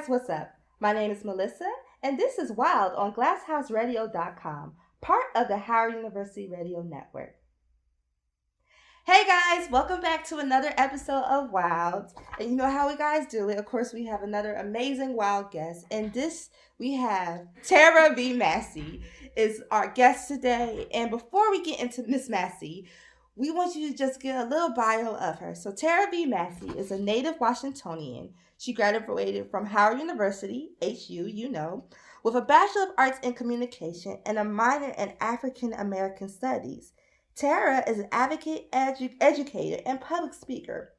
What's up? My name is Melissa, and this is Wild on glasshouseradio.com, part of the Howard University Radio Network. Hey guys, welcome back to another episode of Wild. And you know how we guys do it. Of course, we have another amazing wild guest. And this, we have Tarah V. Massey is our guest today. And before we get into Miss Massey, we want you to just get a little bio of her. So Tarah V. Massey is a native Washingtonian. She graduated from Howard University, HU, you know, with a Bachelor of Arts in Communication and a minor in African-American Studies. Tarah is an advocate, educator, and public speaker.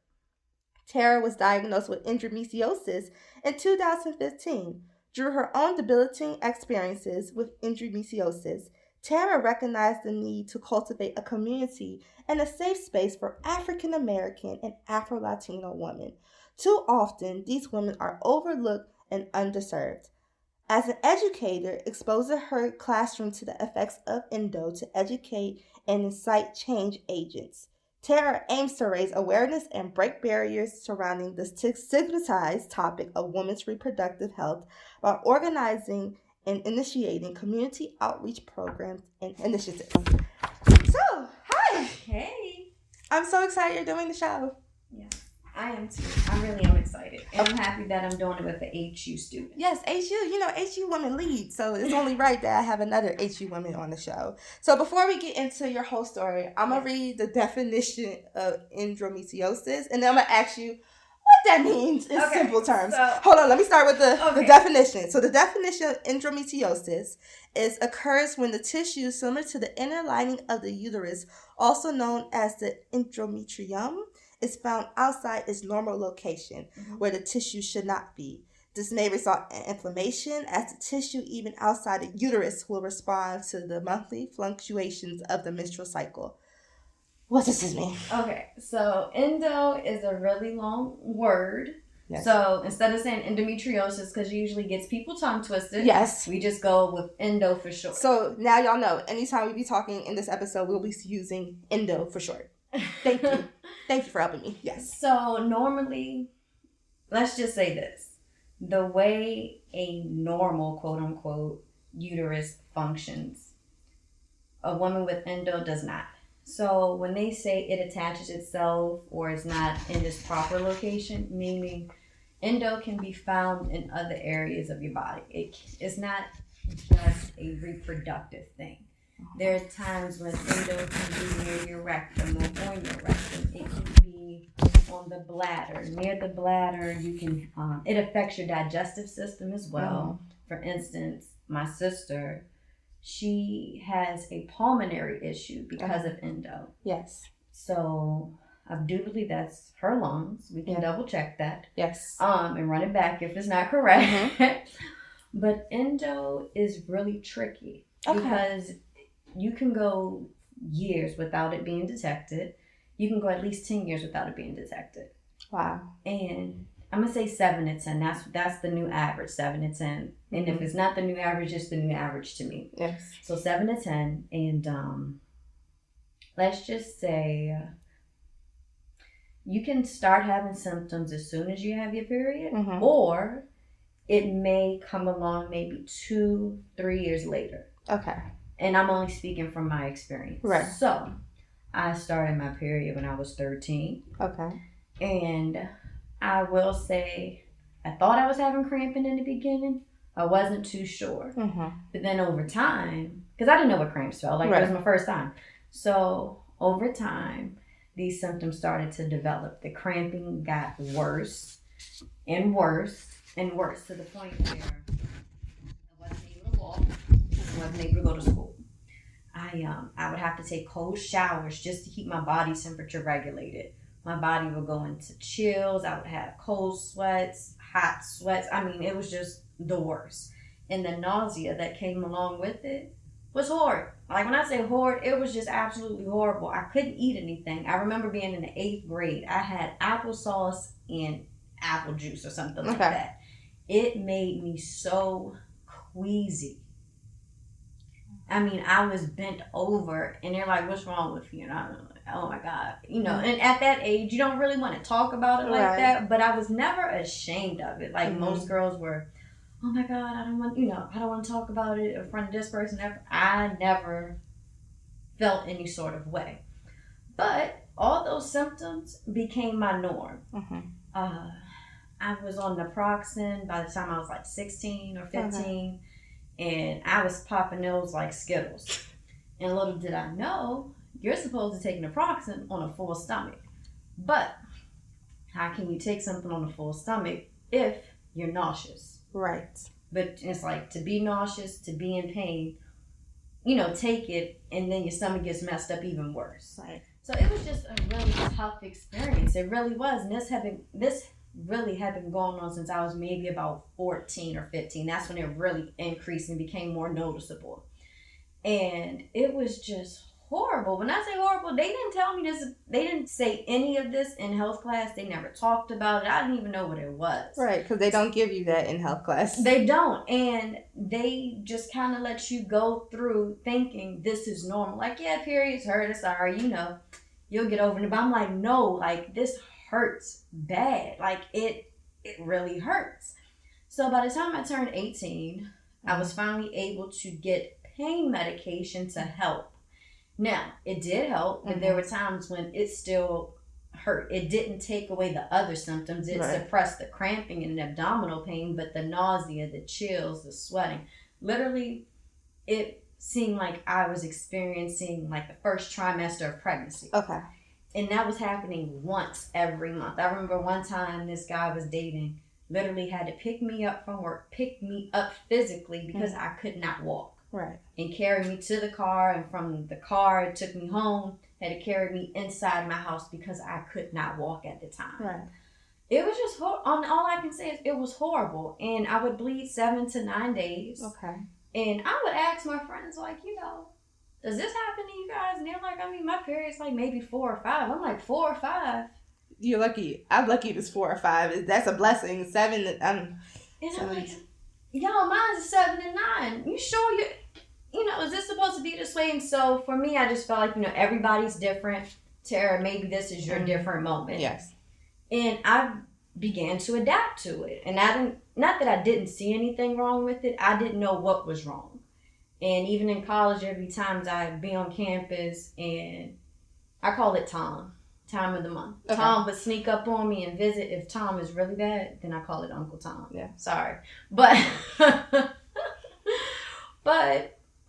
Tarah was diagnosed with endometriosis in 2015. Through her own debilitating experiences with endometriosis, Tarah recognized the need to cultivate a community and a safe space for African-American and Afro-Latino women. Too often, these women are overlooked and underserved. As an educator, exposing her classroom to the effects of Endo to educate and incite change agents, Tarah aims to raise awareness and break barriers surrounding the stigmatized topic of women's reproductive health by organizing and initiating community outreach programs and initiatives. So, hi! Hey! I'm so excited you're doing the show. Yeah. I am too. I really am excited. And I'm happy that I'm doing it with the HU students. Yes, HU. You know, HU women lead. So it's only right that I have another HU woman on the show. So before we get into your whole story, I'm going to read the definition of endometriosis. And then I'm going to ask you what that means in simple terms. So, hold on. Let me start with the definition. So the definition of endometriosis occurs when the tissue similar to the inner lining of the uterus, also known as the endometrium, is found outside its normal location, where the tissue should not be. This may result in inflammation, as the tissue, even outside the uterus, will respond to the monthly fluctuations of the menstrual cycle. What does this mean? Okay, so endo is a really long word. Yes. So instead of saying endometriosis, because it usually gets people tongue twisted, yes, we just go with endo for short. So now y'all know, anytime we be talking in this episode, we'll be using endo for short. Thank you. Thank you for helping me. Yes. So normally, let's just say this. The way a normal, quote unquote, uterus functions, a woman with endo does not. So when they say it attaches itself or is not in its proper location, meaning endo can be found in other areas of your body. It's not just a reproductive thing. There are times when endo can be near your rectum or on your rectum. It can be on the bladder. Near the bladder, you can. It affects your digestive system as well. For instance, my sister, she has a pulmonary issue because of endo. Yes. So I do believe that's her lungs. We can double check that. Yes. And run it back if it's not correct. But endo is really tricky because you can go years without it being detected. You can go at least 10 years without it being detected. Wow. And I'm going to say 7 to 10. That's the new average, 7 to 10. And if it's not the new average, it's the new average to me. Yes. So 7 to 10. And let's just say you can start having symptoms as soon as you have your period. Or it may come along maybe 2-3 years later. Okay. And I'm only speaking from my experience. Right. So, I started my period when I was 13. Okay. And I will say, I thought I was having cramping in the beginning. I wasn't too sure. But then over time, because I didn't know what cramps felt like. It was my first time. So, over time, these symptoms started to develop. The cramping got worse and worse and worse to the point where I wasn't able to walk. I wasn't able to go to school. I would have to take cold showers just to keep my body temperature regulated My body would go into chills. I would have cold sweats, hot sweats. I mean, it was just the worst. And the nausea that came along with it was horrid. Like, when I say horrid, it was just absolutely horrible. I couldn't eat anything. I remember being in the 8th grade. I had applesauce and apple juice or something like that. It made me so queasy. I mean, I was bent over, and they're like, "What's wrong with you?" And I'm like, "Oh my God," you know. And at that age, you don't really want to talk about it like that. But I was never ashamed of it. Like most girls were, "Oh my God, I don't want to talk about it in front of this person." I never felt any sort of way. But all those symptoms became my norm. I was on naproxen by the time I was like 16 or 15. And I was popping those like Skittles. And little did I know, you're supposed to take naproxen on a full stomach. But how can you take something on a full stomach if you're nauseous? Right. But it's like, to be nauseous, to be in pain, take it, and then your stomach gets messed up even worse. Right. So it was just a really tough experience. It really was. And this really had been going on since I was maybe about 14 or 15. That's when it really increased and became more noticeable. And it was just horrible. When I say horrible, they didn't tell me this. They didn't say any of this in health class. They never talked about it. I didn't even know what it was. Right, because they don't give you that in health class. They don't. And they just kind of let you go through thinking this is normal. Like, yeah, periods hurt. It's all right. You'll get over it. But I'm like, no, like, this hurts bad. Like, it really hurts. So by the time I turned 18, I was finally able to get pain medication to help. Now, it did help, but there were times when it still hurt. It didn't take away the other symptoms. It suppressed the cramping and the abdominal pain, but the nausea, the chills, the sweating. Literally, it seemed like I was experiencing like the first trimester of pregnancy. Okay. And that was happening once every month. I remember one time this guy I was dating literally had to pick me up from work, pick me up physically because I could not walk. Right. And carry me to the car, and from the car it took me home, had to carry me inside my house because I could not walk at the time. Right. It was just, all I can say is it was horrible. And I would bleed 7 to 9 days. Okay. And I would ask my friends, like, does this happen to you guys? And they're like, I mean, my period's like maybe 4 or 5. I'm like, 4 or 5? You're lucky. I'm lucky it's 4 or 5. That's a blessing. 7, and I'm like, mine's a 7 and 9. You sure is this supposed to be this way? And so for me, I just felt like, everybody's different. Tara, maybe this is your different moment. Yes. And I began to adapt to it. And not that I didn't see anything wrong with it. I didn't know what was wrong. And even in college, every time I'd be on campus, and I call it time of the month. Okay. Tom would sneak up on me and visit. If Tom is really bad, then I call it Uncle Tom. Yeah. Sorry. But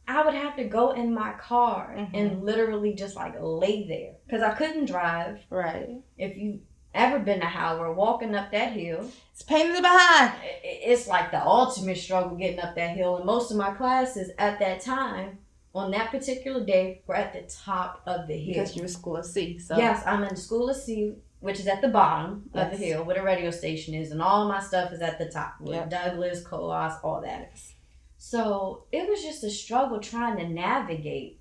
I would have to go in my car and literally just like lay there because I couldn't drive. Right. If you ever been to Howard, walking up that hill, it's pain in the behind. It's like the ultimate struggle getting up that hill. And most of my classes at that time, on that particular day, were at the top of the hill. Because you're in School of C. So. Yes, I'm in the School of C, which is at the bottom of the hill where the radio station is. And all of my stuff is at the top. With Douglas, Coas, all that. So it was just a struggle trying to navigate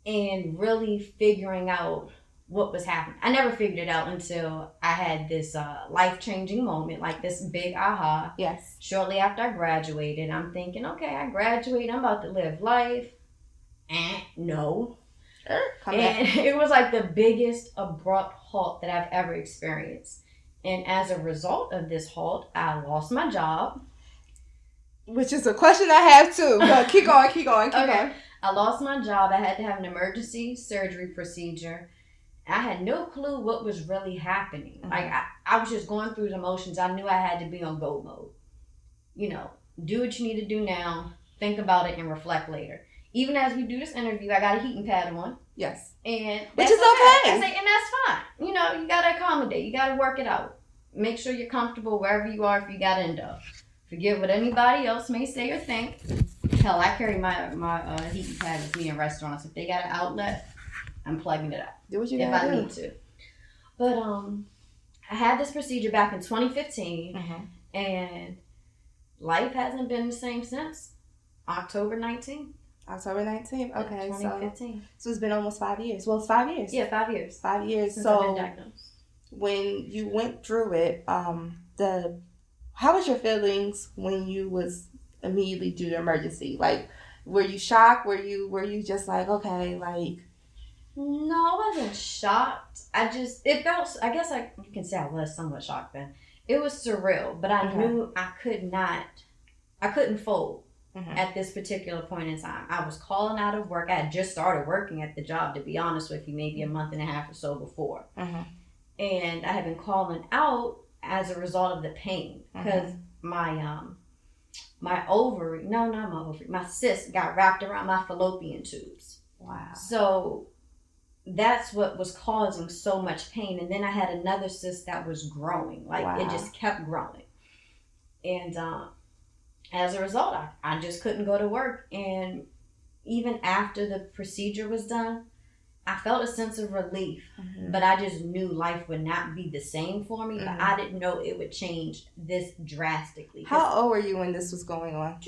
and really figuring out what was happening. I never figured it out until I had this life-changing moment, like this big aha. Yes. Shortly after I graduated, I'm thinking, okay, I graduated, I'm about to live life. No. And it was like the biggest abrupt halt that I've ever experienced. And as a result of this halt, I lost my job. Which is a question I have too. But keep going. Okay. I lost my job. I had to have an emergency surgery procedure. I had no clue what was really happening. Like, I was just going through the motions. I knew I had to be on go mode. Do what you need to do now. Think about it and reflect later. Even as we do this interview, I got a heating pad on. Yes. And which is okay. And that's fine. You got to accommodate. You got to work it out. Make sure you're comfortable wherever you are if you got endo. Forget what anybody else may say or think. Hell, I carry my heating pad with me in restaurants. If they got an outlet, I'm plugging it up. Do what you if gotta I do. need to. But I had this procedure back in 2015, and life hasn't been the same since October 19th. October 19th? Okay, 2015. So it's been almost 5 years. Well, it's 5 years. Yeah, 5 years. 5 years. Since So I've been diagnosed. When you went through it, how was your feelings when you was immediately due to emergency? Like, were you shocked? Were you just like, okay, like? No, I wasn't shocked. It felt, I guess you can say I was somewhat shocked then. It was surreal, but I knew I couldn't fold at this particular point in time. I was calling out of work. I had just started working at the job, to be honest with you, maybe a month and a half or so before. And I had been calling out as a result of the pain, because my ovary, no, not my ovary, my cyst got wrapped around my fallopian tubes. Wow. So that's what was causing so much pain. And then I had another cyst that was growing. Like, it just kept growing. And as a result, I just couldn't go to work. And even after the procedure was done, I felt a sense of relief. But I just knew life would not be the same for me. But I didn't know it would change this drastically. How old were you when this was going on?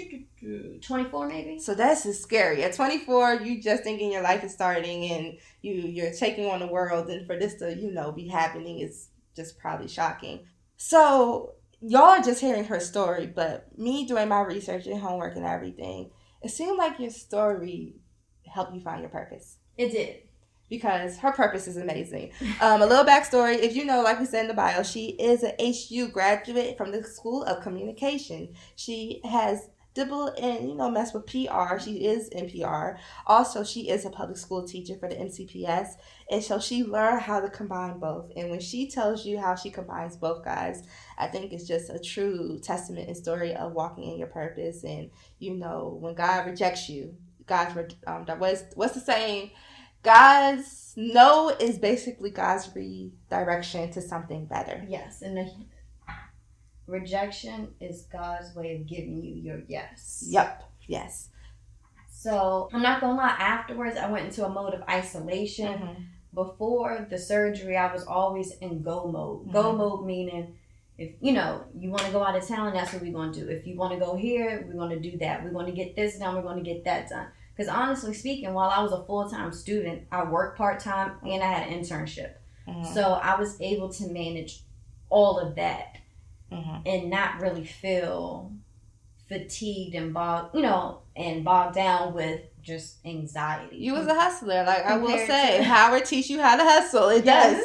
24 maybe. So that's just scary. At 24, you just thinking your life is starting and you're taking on the world, and for this to, be happening is just probably shocking. So y'all are just hearing her story, but me doing my research and homework and everything, it seemed like your story helped you find your purpose. It did. Because her purpose is amazing. A little backstory, if you know, like we said in the bio, she is an HU graduate from the School of Communication. She has dabbled in, mess with PR. She is in PR. Also, she is a public school teacher for the MCPS. And so she learned how to combine both. And when she tells you how she combines both, guys, I think it's just a true testament and story of walking in your purpose. And, when God rejects you, what's the saying? God's no is basically God's redirection to something better. Yes, and the rejection is God's way of giving you your yes. Yep, yes. So I'm not gonna lie, afterwards I went into a mode of isolation. Before the surgery, I was always in go mode. Go mode meaning, if you want to go out of town, that's what we're going to do. If you want to go here, we're going to do that. We're going to get this done, we're going to get that done. Because honestly speaking, while I was a full-time student, I worked part-time and I had an internship. So I was able to manage all of that and not really feel fatigued and bogged down with just anxiety. You was a hustler. Like I will say, Howard teach you how to hustle. It does.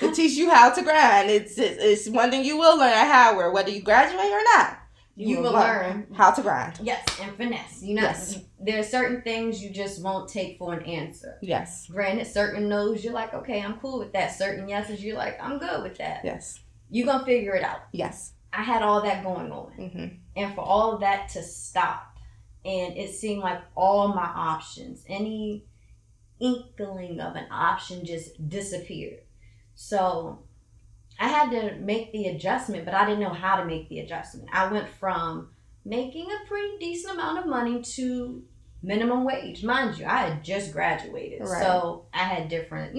It teach you how to grind. It's one thing you will learn at Howard, whether you graduate or not. You will learn how to grind. Yes, and finesse. There are certain things you just won't take for an answer. Yes. Granted, certain no's, you're like, okay, I'm cool with that. Certain yeses, you're like, I'm good with that. Yes. You're going to figure it out. Yes. I had all that going on. And for all of that to stop, and it seemed like all my options, any inkling of an option just disappeared. So I had to make the adjustment, but I didn't know how to make the adjustment. I went from making a pretty decent amount of money to minimum wage. Mind you, I had just graduated. Right. So I had different,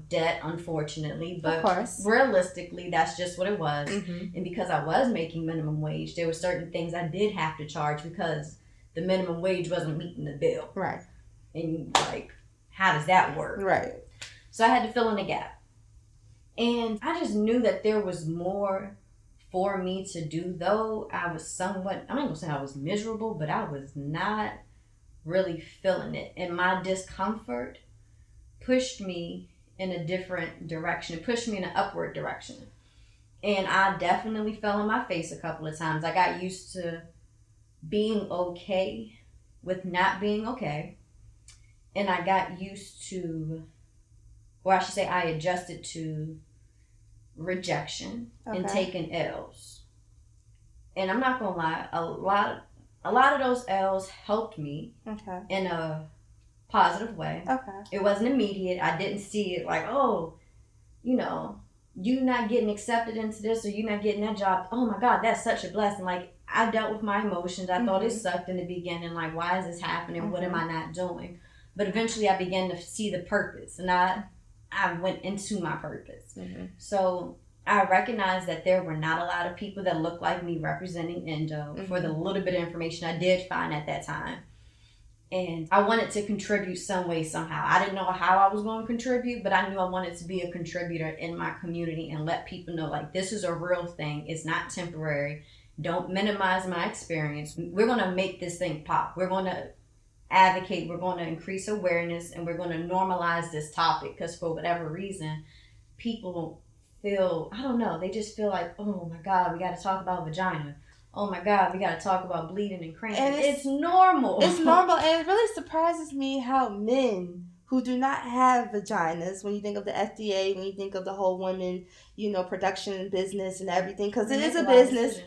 debt, unfortunately. But realistically, that's just what it was. And because I was making minimum wage, there were certain things I did have to charge because the minimum wage wasn't meeting the bill. Right. And how does that work? Right. So I had to fill in a gap. And I just knew that there was more for me to do, though I was somewhat, I'm not going to say I was miserable, but I was not really feeling it. And my discomfort pushed me in a different direction. It pushed me in an upward direction. And I definitely fell on my face a couple of times. I got used to being okay with not being okay. And I got used to, or I should say I adjusted to rejection and taking L's. And I'm not gonna lie, a lot of those L's helped me in a positive way. It wasn't immediate. I didn't see it like, you not getting accepted into this or you not getting that job. Oh my God, that's such a blessing. Like, I dealt with my emotions. I thought it sucked in the beginning. Like, why is this happening? What am I not doing? But eventually I began to see the purpose, and I I went into my purpose. Mm-hmm. So I recognized that there were not a lot of people that looked like me representing Endo for the little bit of information I did find at that time. And I wanted to contribute some way, somehow. I didn't know how I was going to contribute, but I knew I wanted to be a contributor in my community and let people know, like, this is a real thing. It's not temporary. Don't minimize my experience. We're going to make this thing pop. We're going to advocate. We're going to increase awareness, and we're going to normalize this topic because for whatever reason, people feel, I don't know, they just feel like, oh my God, we got to talk about vagina. Oh my God, we got to talk about bleeding and cramping. And it's normal. It's normal, and it really surprises me how men who do not have vaginas, when you think of the FDA, when you think of the whole women, production business and everything, because it is a business,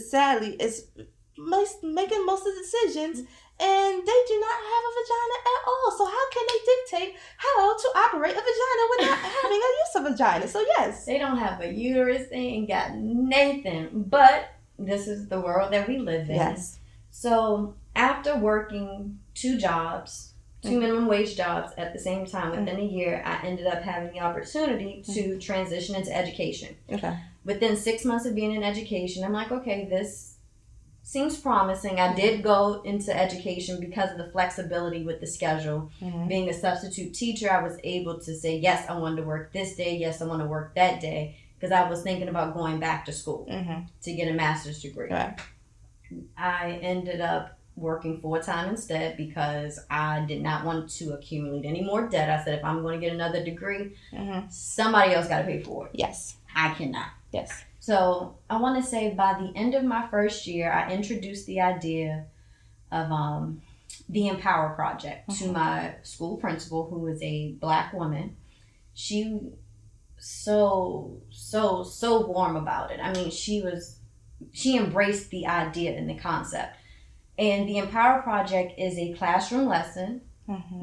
sadly, it's making most of the decisions, and they do not have a vagina at all. So how can they dictate how to operate a vagina without having a use of vagina? So yes. They don't have a uterus, they ain't got nothing, but this is the world that we live in. Yes. So after working two minimum wage jobs at the same time within a year, I ended up having the opportunity to transition into education. Okay. Within 6 months of being in education, I'm like, okay, this seems promising. I did go into education because of the flexibility with the schedule. Being a substitute teacher, I was able to say, yes, I wanted to work this day. Yes, I want to work that day. Because I was thinking about going back to school to get a master's degree. Right. I ended up working full-time instead because I did not want to accumulate any more debt. I said, if I'm going to get another degree, somebody else got to pay for it. Yes. I cannot. Yes. So I want to say by the end of my first year, I introduced the idea of the Empower Project to my school principal, who is a Black woman. She so warm about it. I mean, she embraced the idea and the concept. And the Empower Project is a classroom lesson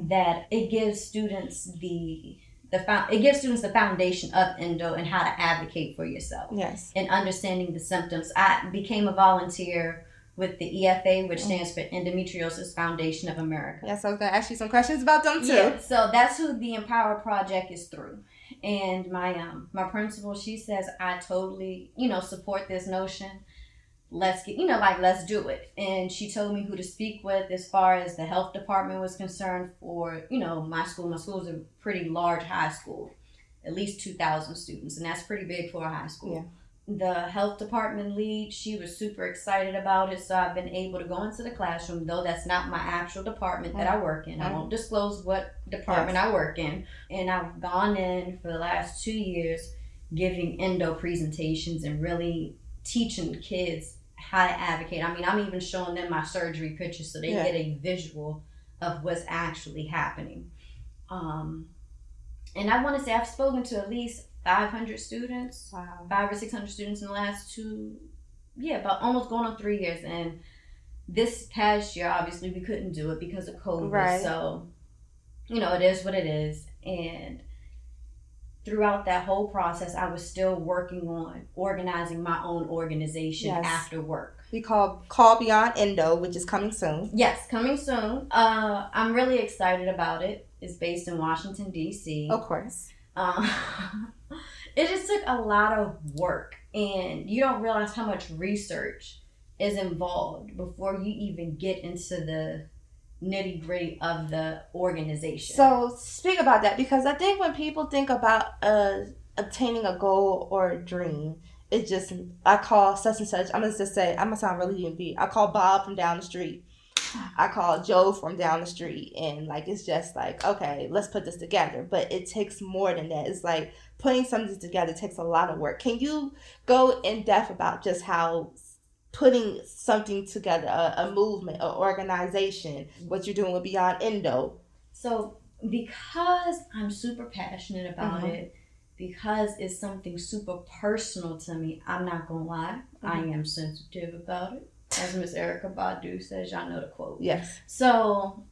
that it gives students the foundation of endo and how to advocate for yourself. Yes. And understanding the symptoms. I became a volunteer with the EFA, which stands for Endometriosis Foundation of America. Yes, I was going to ask you some questions about them too. Yeah, so that's who the Empower Project is through. And my principal, she says, I totally, support this notion. Let's let's do it. And she told me who to speak with as far as the health department was concerned for, my school. My school is a pretty large high school, at least 2,000 students. And that's pretty big for a high school. Yeah. The health department lead, she was super excited about it. So I've been able to go into the classroom, though that's not my actual department that I work in. I won't disclose what department I work in. And I've gone in for the last 2 years giving endo presentations and really teaching kids how to advocate. I mean, I'm even showing them my surgery pictures so they get a visual of what's actually happening. And I want to say I've spoken to at least 500 students, 500 or 600 students in the last about almost going on 3 years. And this past year, obviously, we couldn't do it because of COVID. Right. So, it is what it is. And throughout that whole process, I was still working on organizing my own organization after work. We call Beyond Endo, which is coming soon. Yes, coming soon. I'm really excited about it. It's based in Washington, D.C. Of course. It just took a lot of work, and you don't realize how much research is involved before you even get into the nitty-gritty of the organization. So speak about that, because I think when people think about obtaining a goal or a dream, it's just, I call such and such, I'm going to just say, I'm going to sound really DMV, I call Bob from down the street. I call Joe from down the street, and it's just okay, let's put this together. But it takes more than that. It's putting something together takes a lot of work. Can you go in depth about just how putting something together, a movement, an organization, what you're doing with Beyond Endo? So because I'm super passionate about it, because it's something super personal to me, I'm not going to lie, I am sensitive about it. As Miss Erykah Badu says, y'all know the quote. Yes. So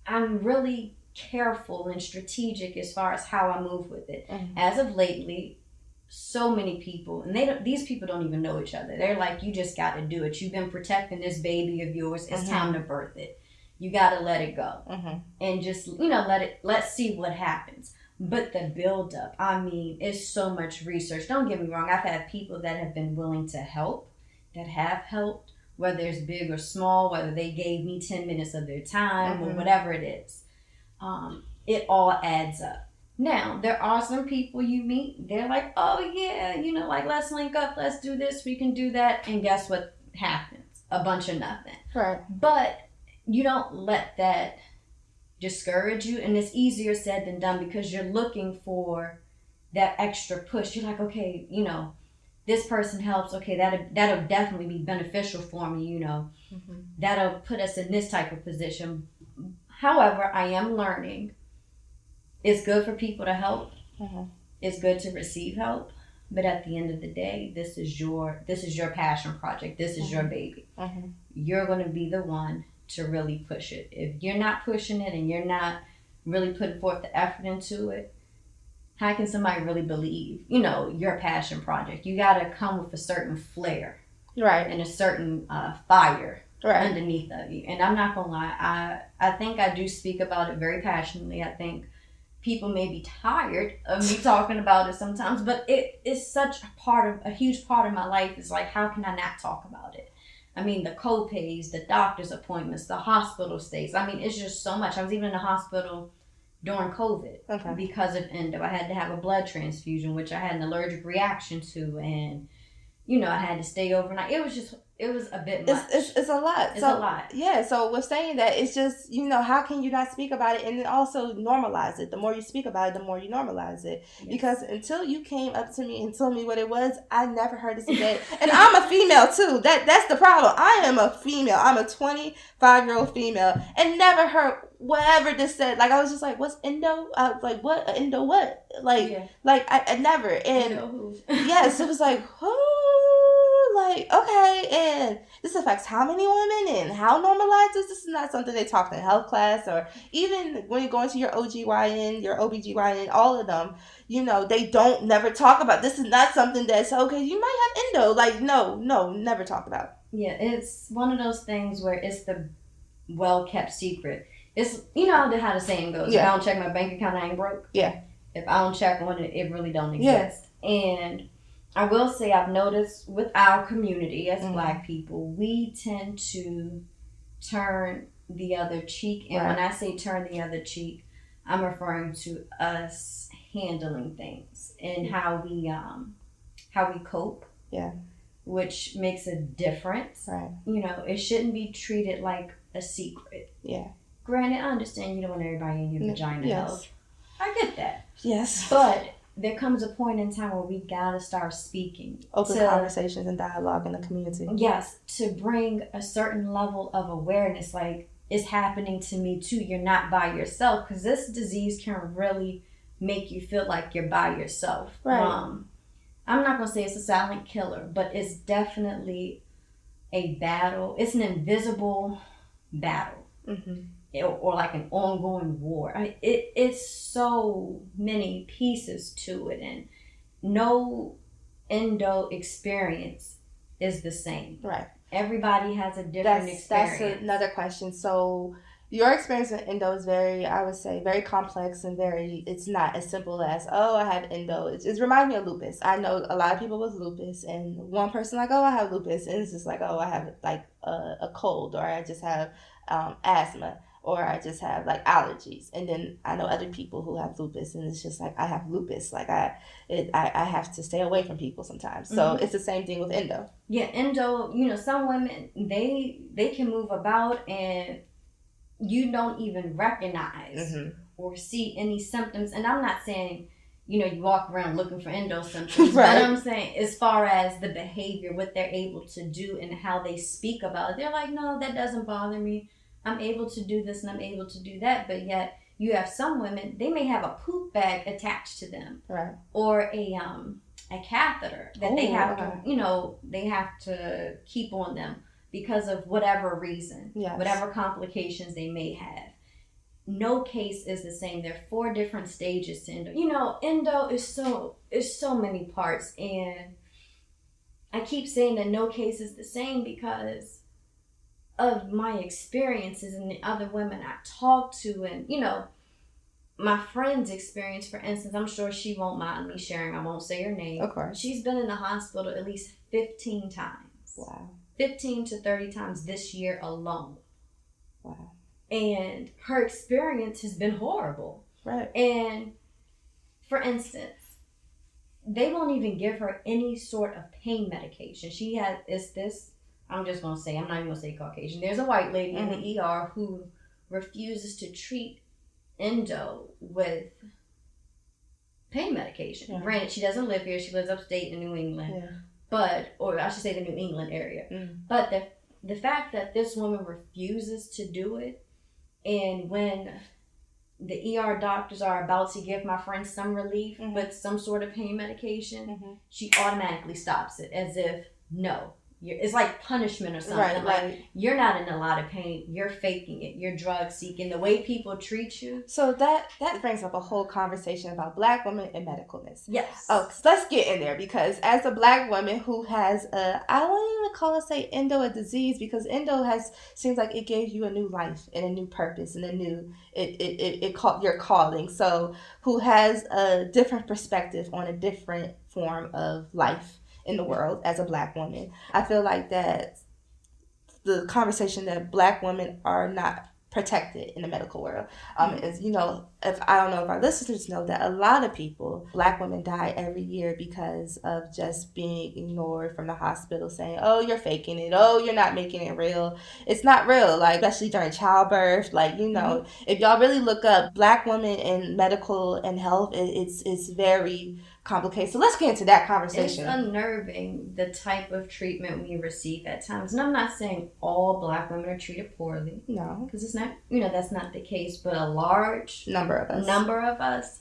I'm really careful and strategic as far as how I move with it. As of lately, so many people, and these people don't even know each other. They're like, you just got to do it. You've been protecting this baby of yours. It's time to birth it. You got to let it go. And just, let's see what happens. But the buildup, I mean, it's so much research. Don't get me wrong. I've had people that have been willing to help, that have helped, whether it's big or small, whether they gave me 10 minutes of their time or whatever it is. It all adds up. Now, there are some people you meet, they're like, oh yeah, like, let's link up, let's do this, we can do that. And guess what happens? A bunch of nothing. Right. But you don't let that discourage you, and it's easier said than done because you're looking for that extra push. You're like, okay, this person helps. Okay, that'll definitely be beneficial for me. That'll put us in this type of position. However, I am learning. It's good for people to help. It's good to receive help, but at the end of the day, this is your passion project. This is your baby. You're going to be the one to really push it. If you're not pushing it and you're not really putting forth the effort into it, how can somebody really believe, your passion project? You got to come with a certain flair, right, and a certain fire, right, underneath of you. And I'm not gonna lie, I think I do speak about it very passionately. I think people may be tired of me talking about it sometimes, but it is such a huge part of my life. Is like, how can I not talk about it? I mean, the co-pays, the doctor's appointments, the hospital stays. I mean, it's just so much. I was even in the hospital during COVID because of endo. I had to have a blood transfusion, which I had an allergic reaction to, and I had to stay overnight. It was a bit much. It's a lot. It's a lot. Yeah, so with saying that, it's just, how can you not speak about it and then also normalize it? The more you speak about it, the more you normalize it. Yes. Because until you came up to me and told me what it was, I never heard this again. And I'm a female too. That's the problem. I am a female. I'm a 25-year-old female and never heard whatever this said. Like, I was just like, what's endo? I was like, what? Endo what? Like, I never. And yes, it was like, who? Like, okay, and this affects how many women and how normalized is this? Is not something they talk in health class, or even when you go into your OGYN, your OBGYN, all of them, they don't never talk about. This is not something that's, okay, you might have endo. Like, no, never talk about. Yeah, it's one of those things where it's the well-kept secret. It's, how the saying goes, if I don't check my bank account, I ain't broke. Yeah. If I don't check on it, it really don't exist. Yeah. And I will say I've noticed with our community as Black people, we tend to turn the other cheek. And when I say turn the other cheek, I'm referring to us handling things and how we cope. Yeah. Which makes a difference. Right. It shouldn't be treated like a secret. Yeah. Granted, I understand you don't want everybody in your vagina health. I get that. Yes. But there comes a point in time where we gotta start speaking. Open conversations and dialogue in the community. Yes, to bring a certain level of awareness, like, it's happening to me too. You're not by yourself, because this disease can really make you feel like you're by yourself. Right. I'm not gonna say it's a silent killer, but it's definitely a battle. It's an invisible battle. Or like an ongoing war. It's so many pieces to it, and no endo experience is the same. Right. Everybody has a different experience. That's another question. So your experience with endo is very, I would say, very complex and it's not as simple as, oh, I have endo. It reminds me of lupus. I know a lot of people with lupus, and one person like, oh, I have lupus, and it's just like, oh, I have like a cold, or I just have asthma, or I just have like allergies. And then I know other people who have lupus, and it's just like, I have lupus. Like I have to stay away from people sometimes. So it's the same thing with endo. Yeah, endo, some women, they can move about and you don't even recognize or see any symptoms. And I'm not saying, you walk around looking for endo symptoms. Right. But I'm saying, as far as the behavior, what they're able to do and how they speak about it, they're like, no, that doesn't bother me. I'm able to do this and I'm able to do that. But yet you have some women, they may have a poop bag attached to them. Right. Or a catheter that they have to, they have to keep on them because of whatever reason, whatever complications they may have. No case is the same. There are 4 different stages to endo. Endo is so many parts, and I keep saying that no case is the same because of my experiences and the other women I talk to, and my friend's experience, for instance, I'm sure she won't mind me sharing. I won't say her name. Of course. She's been in the hospital at least 15 times. Wow. 15 to 30 times this year alone. Wow. And her experience has been horrible. Right. And for instance, they won't even give her any sort of pain medication. She has, I'm just going to say, I'm not even going to say Caucasian. There's a white lady in the ER who refuses to treat Endo with pain medication. Yeah. Granted, she doesn't live here. She lives upstate in New England. Yeah. But, or I should say the New England area. But the fact that this woman refuses to do it, and when the ER doctors are about to give my friend some relief with some sort of pain medication, she automatically stops it as if, no. It's like punishment or something. Right, like, you're not in a lot of pain. You're faking it. You're drug seeking. The way people treat you. So that brings up a whole conversation about Black women and medicalness. Yes. Oh, so let's get in there, because as a Black woman who has I won't even call it, say, endo a disease, because endo seems like it gave you a new life and a new purpose and a new it called your calling. So who has a different perspective on a different form of life in the world as a Black woman. I feel like that the conversation that Black women are not protected in the medical world is, if I don't know if our listeners know that a lot of people, Black women, die every year because of just being ignored from the hospital, saying, oh, you're faking it, oh, you're not making it real. It's not real, like, especially during childbirth. Like, if y'all really look up Black women in medical and health, it's very complicated. So let's get into that conversation. It's unnerving, the type of treatment we receive at times. And I'm not saying all Black women are treated poorly. No. Because it's not, that's not the case. But a large number of us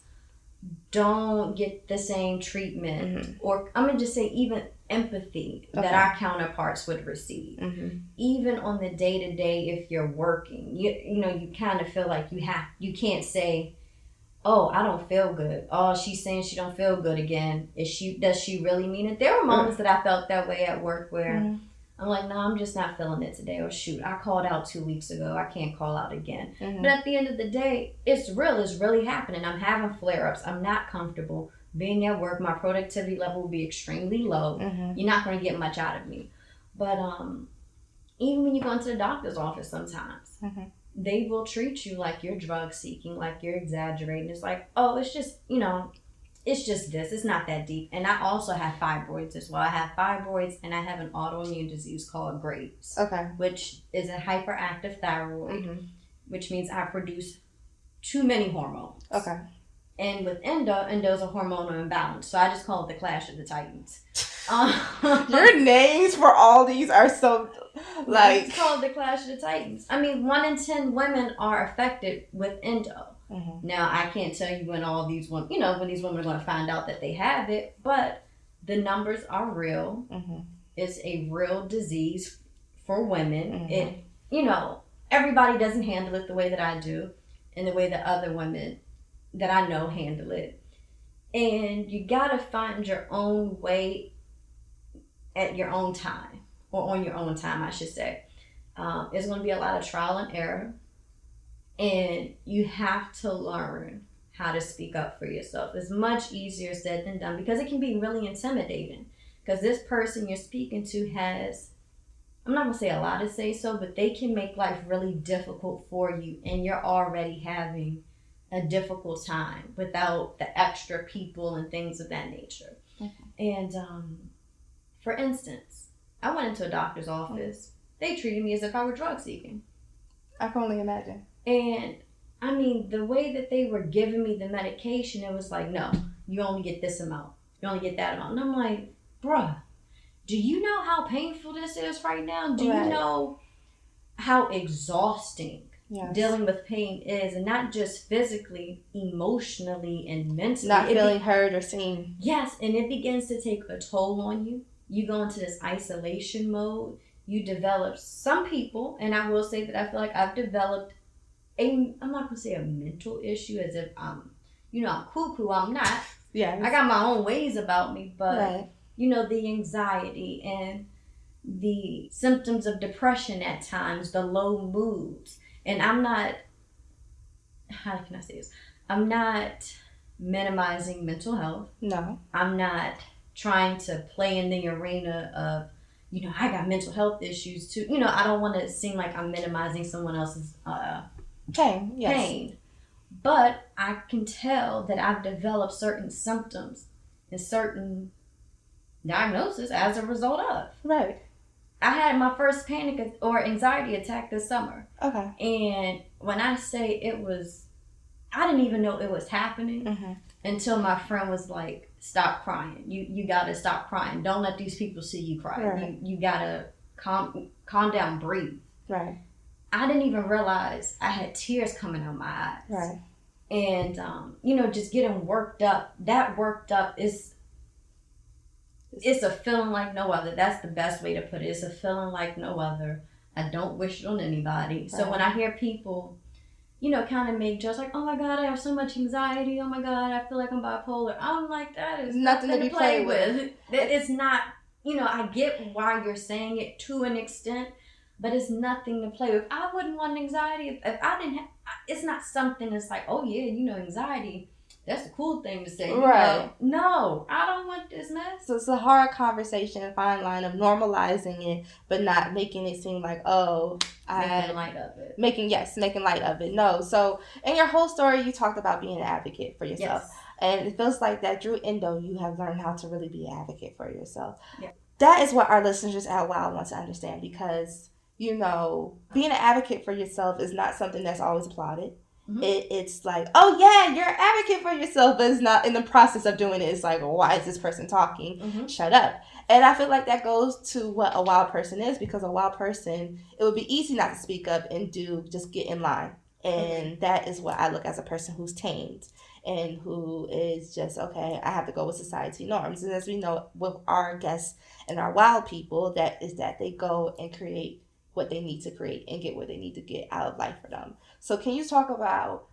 don't get the same treatment. Or I'm going to just say even empathy that our counterparts would receive. Even on the day-to-day, if you're working, you kind of feel like you can't say, oh, I don't feel good. Oh, she's saying she don't feel good again. Does she really mean it? There were moments that I felt that way at work where I'm like, no, I'm just not feeling it today. Or shoot, I called out 2 weeks ago. I can't call out again. But at the end of the day, it's real. It's really happening. I'm having flare-ups. I'm not comfortable being at work. My productivity level will be extremely low. You're not going to get much out of me. But even when you go into the doctor's office sometimes, they will treat you like you're drug seeking, like you're exaggerating. It's like, oh, it's just, it's just this. It's not that deep. And I also have fibroids as well. I have fibroids and I have an autoimmune disease called Graves. Okay. Which is a hyperactive thyroid, which means I produce too many hormones. Okay. And with endo's a hormonal imbalance. So I just call it the Clash of the Titans. Your names for all these are so, like... It's called the Clash of the Titans. I mean, 1 in 10 women are affected with endo. Now, I can't tell you when all these women, when these women are going to find out that they have it, but the numbers are real. It's a real disease for women. It, everybody doesn't handle it the way that I do and the way that other women that I know handle it. And you got to find your own way at your own time, or on your own time, I should say. It's going to be a lot of trial and error. And you have to learn how to speak up for yourself. It's much easier said than done because it can be really intimidating. Because this person you're speaking to has, I'm not going to say a lot to say so, but they can make life really difficult for you. And you're already having a difficult time without the extra people and things of that nature. And for instance, I went into a doctor's office. They treated me as if I were drug seeking. I can only imagine. And I mean, the way that they were giving me the medication, it was like, no, you only get this amount. You only get that amount. And I'm like, bruh, do you know how painful this is right now? Do you know how exhausting dealing with pain is? And not just physically, emotionally, and mentally. Not feeling heard or seen. Yes, and it begins to take a toll on you. You go into this isolation mode. You develop, some people, and I will say that I feel like I've developed I'm not going to say a mental issue as if I'm cuckoo. I'm not. Yeah. I got my own ways about me, but, the anxiety and the symptoms of depression at times, the low moods. And I'm not, how can I say this? I'm not minimizing mental health. No. I'm not trying to play in the arena of, I got mental health issues too. I don't want to seem like I'm minimizing someone else's pain. Yes. Pain. But I can tell that I've developed certain symptoms and certain diagnosis as a result of. Right. I had my first panic or anxiety attack this summer. Okay. And when I say I didn't even know it was happening until my friend was like, stop crying. You got to stop crying. Don't let these people see you cry. Right. You got to calm down, breathe. Right. I didn't even realize I had tears coming out my eyes. Right. And, just getting worked up. That worked up it's a feeling like no other. That's the best way to put it. It's a feeling like no other. I don't wish it on anybody. Right. So when I hear people, kind of make jokes like, oh my God, I have so much anxiety. Oh my God, I feel like I'm bipolar. I'm like, that is nothing to be played with. It's not, I get why you're saying it to an extent, but it's nothing to play with. I wouldn't want anxiety if I didn't have, it's not something that's like, oh yeah, anxiety. That's the cool thing to say. Right. No, I don't want this mess. So it's a hard conversation, a fine line of normalizing it, but not making it seem like, making light of it. Making light of it. No. So in your whole story, you talked about being an advocate for yourself. Yes. And it feels like that through Endo, you have learned how to really be an advocate for yourself. Yeah. That is what our listeners out loud want to understand, because, being an advocate for yourself is not something that's always applauded. Mm-hmm. It's like, oh yeah, you're an advocate for yourself, but it's not in the process of doing it. It's like, well, why is this person talking? Mm-hmm. Shut up. And I feel like that goes to what a wild person is, because a wild person, it would be easy not to speak up and just get in line. And that is what I look as a person who's tamed and who is just, okay, I have to go with society norms. And as we know with our guests and our wild people, that they go and create what they need to create and get what they need to get out of life for them. So can you talk about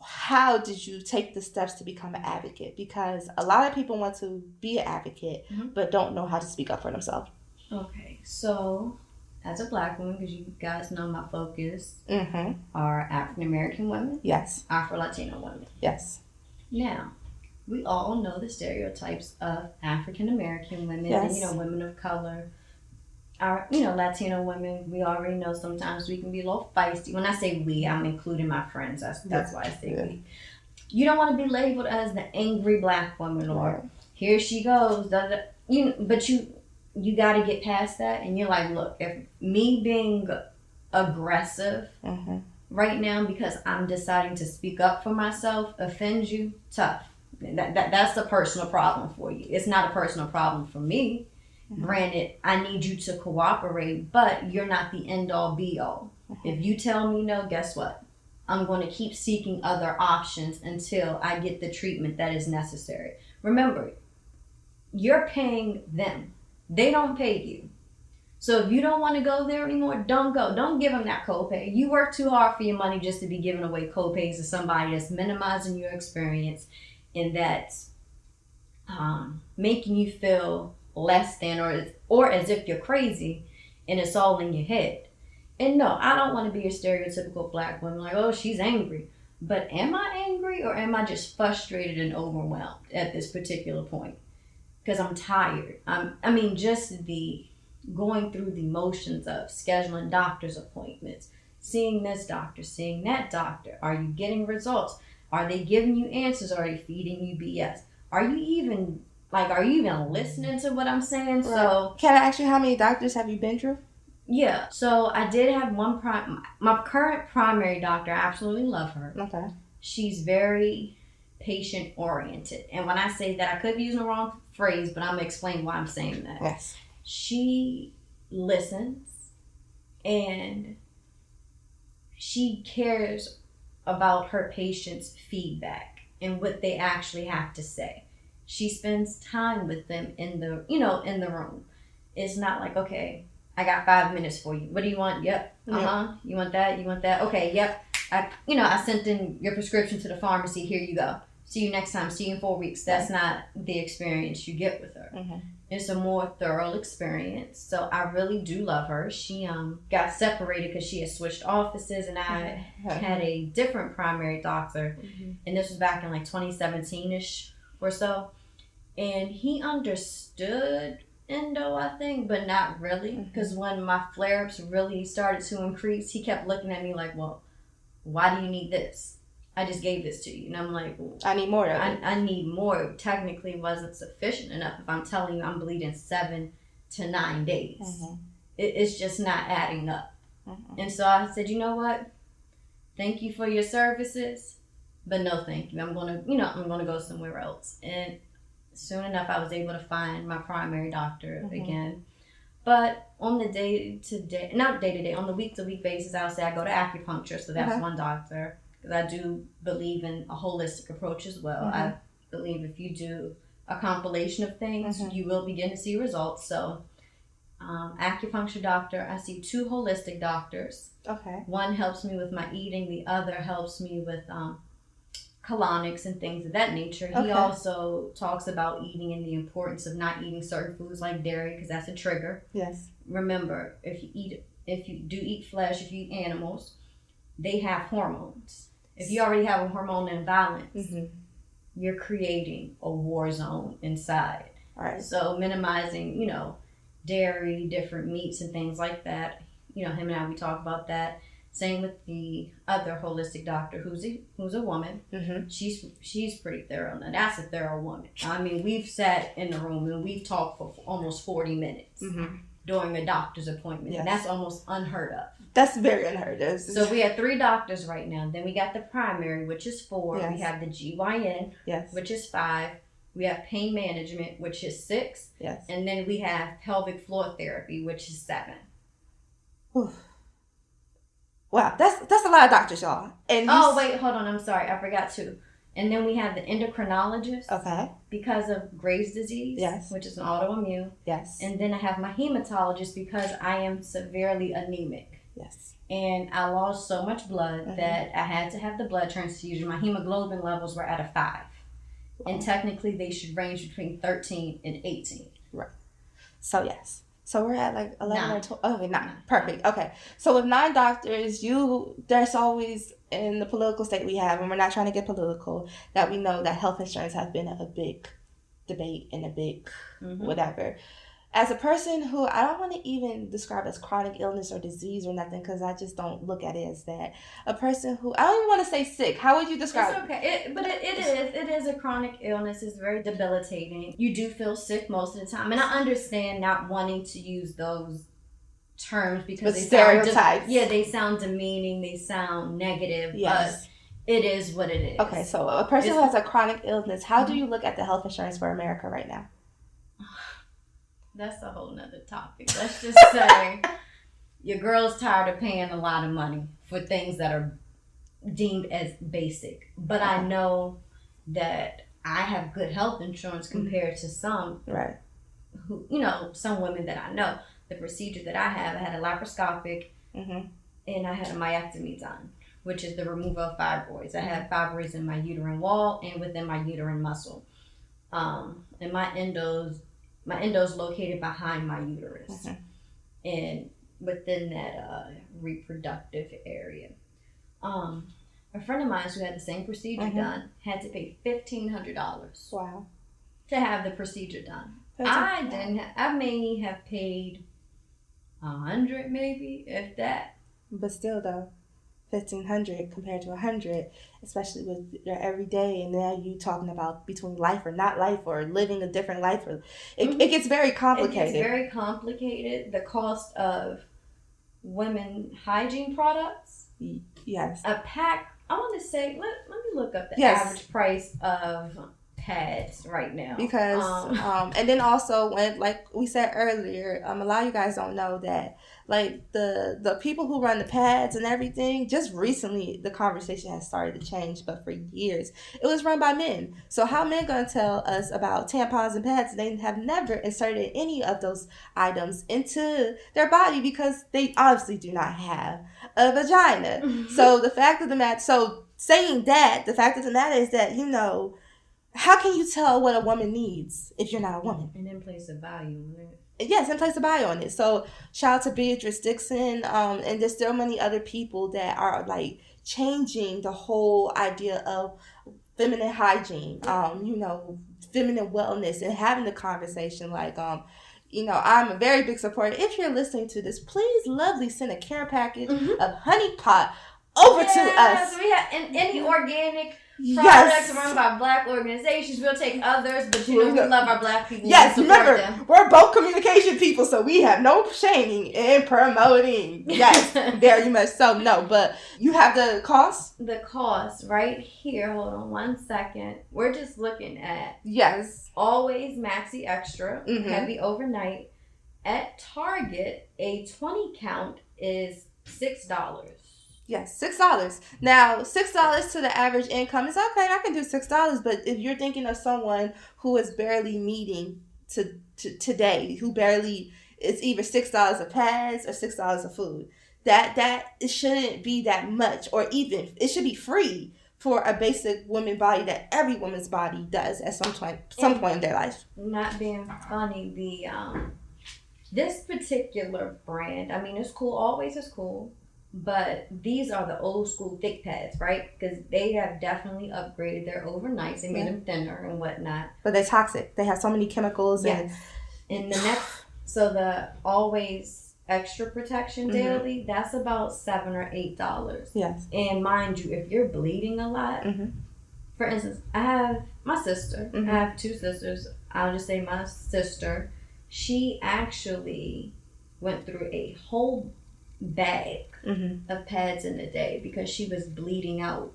how did you take the steps to become an advocate? Because a lot of people want to be an advocate, but don't know how to speak up for themselves. Okay, so as a Black woman, because you guys know my focus are African-American women. Yes. Afro-Latino women. Yes. Now, we all know the stereotypes of African-American women, yes. and, women of color. Our, Latino women, we already know sometimes we can be a little feisty. When I say we, I'm including my friends. That's why I say we. You don't want to be labeled as the angry Black woman or here she goes. But you got to get past that. And you're like, look, if me being aggressive right now because I'm deciding to speak up for myself offends you, tough. That's a personal problem for you. It's not a personal problem for me. Granted, I need you to cooperate, but you're not the end-all, be-all. If you tell me no, guess what? I'm going to keep seeking other options until I get the treatment that is necessary. Remember, you're paying them. They don't pay you. So if you don't want to go there anymore, don't go. Don't give them that copay. You work too hard for your money just to be giving away copays to somebody that's minimizing your experience and that's making you feel less than or as if you're crazy and it's all in your head. And no, I don't want to be a stereotypical Black woman like, oh, she's angry. But am I angry or am I just frustrated and overwhelmed at this particular point? Because I'm tired. Just the going through the motions of scheduling doctor's appointments, seeing this doctor, seeing that doctor. Are you getting results? Are they giving you answers? Are they feeding you BS? Are you even listening to what I'm saying? Right. So can I ask you how many doctors have you been through? Yeah. So I did have my current primary doctor. I absolutely love her. Okay. She's very patient oriented. And when I say that, I could be using the wrong phrase, but I'm going to explain why I'm saying that. Yes. She listens and she cares about her patients' feedback and what they actually have to say. She spends time with them in the room. It's not like, okay, I got 5 minutes for you. What do you want? Yep. You want that? You want that? Okay. Yep. I sent in your prescription to the pharmacy. Here you go. see you next time, see you in 4 weeks. That's not the experience you get with her. Mm-hmm. It's a more thorough experience. So I really do love her. She got separated because she had switched offices, and I had a different primary doctor. Mm-hmm. And this was back in like 2017-ish or so. And he understood endo, I think, but not really. Because when my flare-ups really started to increase, he kept looking at me like, well, why do you need this? I just gave this to you. And I'm like, well, I need more of it. I need more. It technically wasn't sufficient enough if I'm telling you I'm bleeding 7 to 9 days. Mm-hmm. It's just not adding up. Mm-hmm. And so I said, you know what? Thank you for your services, but no thank you. I'm gonna go somewhere else. And soon enough, I was able to find my primary doctor again. But on the day-to-day, not day-to-day, on the week-to-week basis, I would say I go to acupuncture. So that's one doctor. Because I do believe in a holistic approach as well. I believe if you do a compilation of things, you will begin to see results. So, acupuncture doctor, I see 2 holistic doctors. Okay. One helps me with my eating. The other helps me with colonics and things of that nature. Okay. He also talks about eating and the importance of not eating certain foods like dairy, because that's a trigger. Yes. Remember, if you do eat flesh, if you eat animals, they have hormones. If you already have a hormone imbalance, you're creating a war zone inside. All right. So minimizing, dairy, different meats and things like that. Him and I, we talk about that. Same with the other holistic doctor, who's a woman. Mm-hmm. She's pretty thorough. Now that's a thorough woman. I mean, we've sat in the room and we've talked for almost 40 minutes during a doctor's appointment. Yes. And that's almost unheard of. That's very unheard of. So we have 3 doctors right now. Then we got the primary, which is 4. Yes. We have the GYN, which is 5. We have pain management, which is 6. Yes. And then we have pelvic floor therapy, which is 7. Whew. Wow, that's a lot of doctors, y'all. And wait, hold on. I'm sorry. I forgot to. And then we have the endocrinologist. Okay. Because of Graves' disease. Yes. Which is an autoimmune. Yes. And then I have my hematologist because I am severely anemic. Yes. And I lost so much blood that I had to have the blood transfusion. My hemoglobin levels were at a 5. Oh. And technically they should range between 13 and 18. Right. So yes. So we're at like 11 or 12. Okay, 9. Perfect. Okay. So with 9 doctors, there's always, in the political state we have, and we're not trying to get political, that we know that health insurance has been a big debate and a big whatever. As a person who, I don't want to even describe as chronic illness or disease or nothing, because I just don't look at it as that. A person who, I don't even want to say sick. How would you describe it? It's okay. It is a chronic illness. It's very debilitating. You do feel sick most of the time. And I understand not wanting to use those terms because they stereotypes. They sound demeaning. They sound negative. Yes. But it is what it is. Okay, so a person who has a chronic illness, how do you look at the health insurance for America right now? That's a whole nother topic. Let's just say your girl's tired of paying a lot of money for things that are deemed as basic. But I know that I have good health insurance compared to some, who, some women that I know. The procedure that I had a laparoscopic and I had a myectomy done, which is the removal of fibroids. I had fibroids in my uterine wall and within my uterine muscle. And my endo's located behind my uterus and within that reproductive area. A friend of mine who had the same procedure done had to pay $1,500 to have the procedure done. I may have paid $100 maybe, if that. But still though, $1,500 compared to $100, especially with your everyday, and now you talking about between life or not life or living a different life, or it gets very complicated. It gets very complicated. The cost of women hygiene products. Yes. A pack. I want to say. Let me look up the average price of pads right now, because and then also, when, like we said earlier, a lot of you guys don't know that, like, the people who run the pads and everything, just recently the conversation has started to change, but for years it was run by men. So how men gonna tell us about tampons and pads? They have never inserted any of those items into their body because they obviously do not have a vagina. So the fact of the matter, saying that, the fact of the matter is that, how can you tell what a woman needs if you're not a woman? And then place a value on it. Yes, and place a bio on it. So shout out to Beatrice Dixon, and there's still many other people that are like changing the whole idea of feminine hygiene, feminine wellness, and having the conversation. Like, I'm a very big supporter. If you're listening to this, please lovely send a care package of honey pot over to us. We have any organic Yes. products run by Black organizations. We'll take others, but we love our Black people. Yes, we support remember, them. We're both communication people, so we have no shaming in promoting. Yes, very much so. No, but you have the cost? The cost right here. Hold on 1 second. We're just looking at Always Maxi Extra Heavy Overnight. At Target, a 20 count is $6. Yes, $6. Now, $6 to the average income is okay. I can do $6, but if you're thinking of someone who is barely meeting to today, who barely, it's either $6 of pads or $6 of food. That it shouldn't be that much, or even it should be free for a basic woman body that every woman's body does at some point in their life. Not being funny, this particular brand, I mean, it's cool. Always is cool. But these are the old school thick pads, right? Because they have definitely upgraded their overnights and made them thinner and whatnot. But they're toxic. They have so many chemicals. Yes. And the Always Extra Protection Daily, that's about $7 or $8. Yes. And mind you, if you're bleeding a lot, for instance, I have my sister. I have two sisters. I'll just say my sister. She actually went through a whole bag of pads in a day because she was bleeding out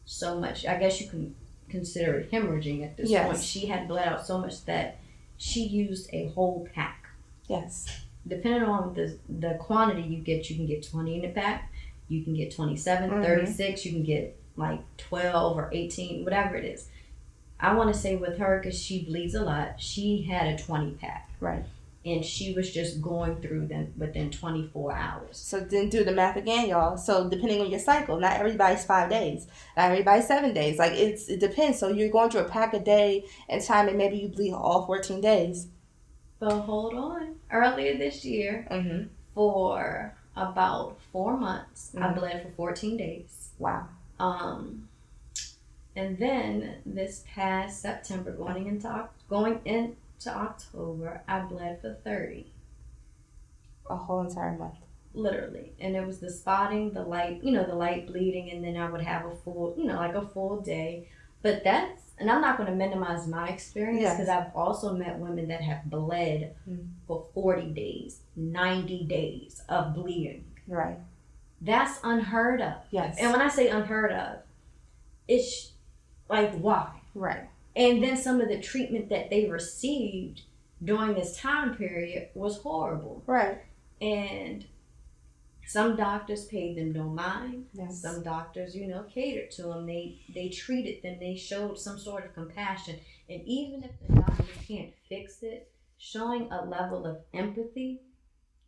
so much. I guess you can consider it hemorrhaging at this point. She had bled out so much that she used a whole pack. Yes. Depending on the quantity you can get 20 in a pack. You can get 27, 36. You can get like 12 or 18, whatever it is. I want to say with her, because she bleeds a lot, she had a 20 pack. Right. And she was just going through them within 24 hours. So then do the math again, y'all. So depending on your cycle, not everybody's 5 days. Not everybody's 7 days. Like, it depends. So you're going through a pack a day and time, and maybe you bleed all 14 days. But hold on. Earlier this year, for about 4 months, I bled for 14 days. Wow. And then this past September, going into October, I bled for 30. A whole entire month. Literally. And it was the spotting, the light bleeding, and then I would have a full day. But and I'm not going to minimize my experience, because I've also met women that have bled for 40 days, 90 days of bleeding. Right. That's unheard of. Yes. And when I say unheard of, it's like, why? Right. And then some of the treatment that they received during this time period was horrible. Right. And some doctors paid them no mind. Yes. Some doctors, catered to them. They treated them. They showed some sort of compassion. And even if the doctor can't fix it, showing a level of empathy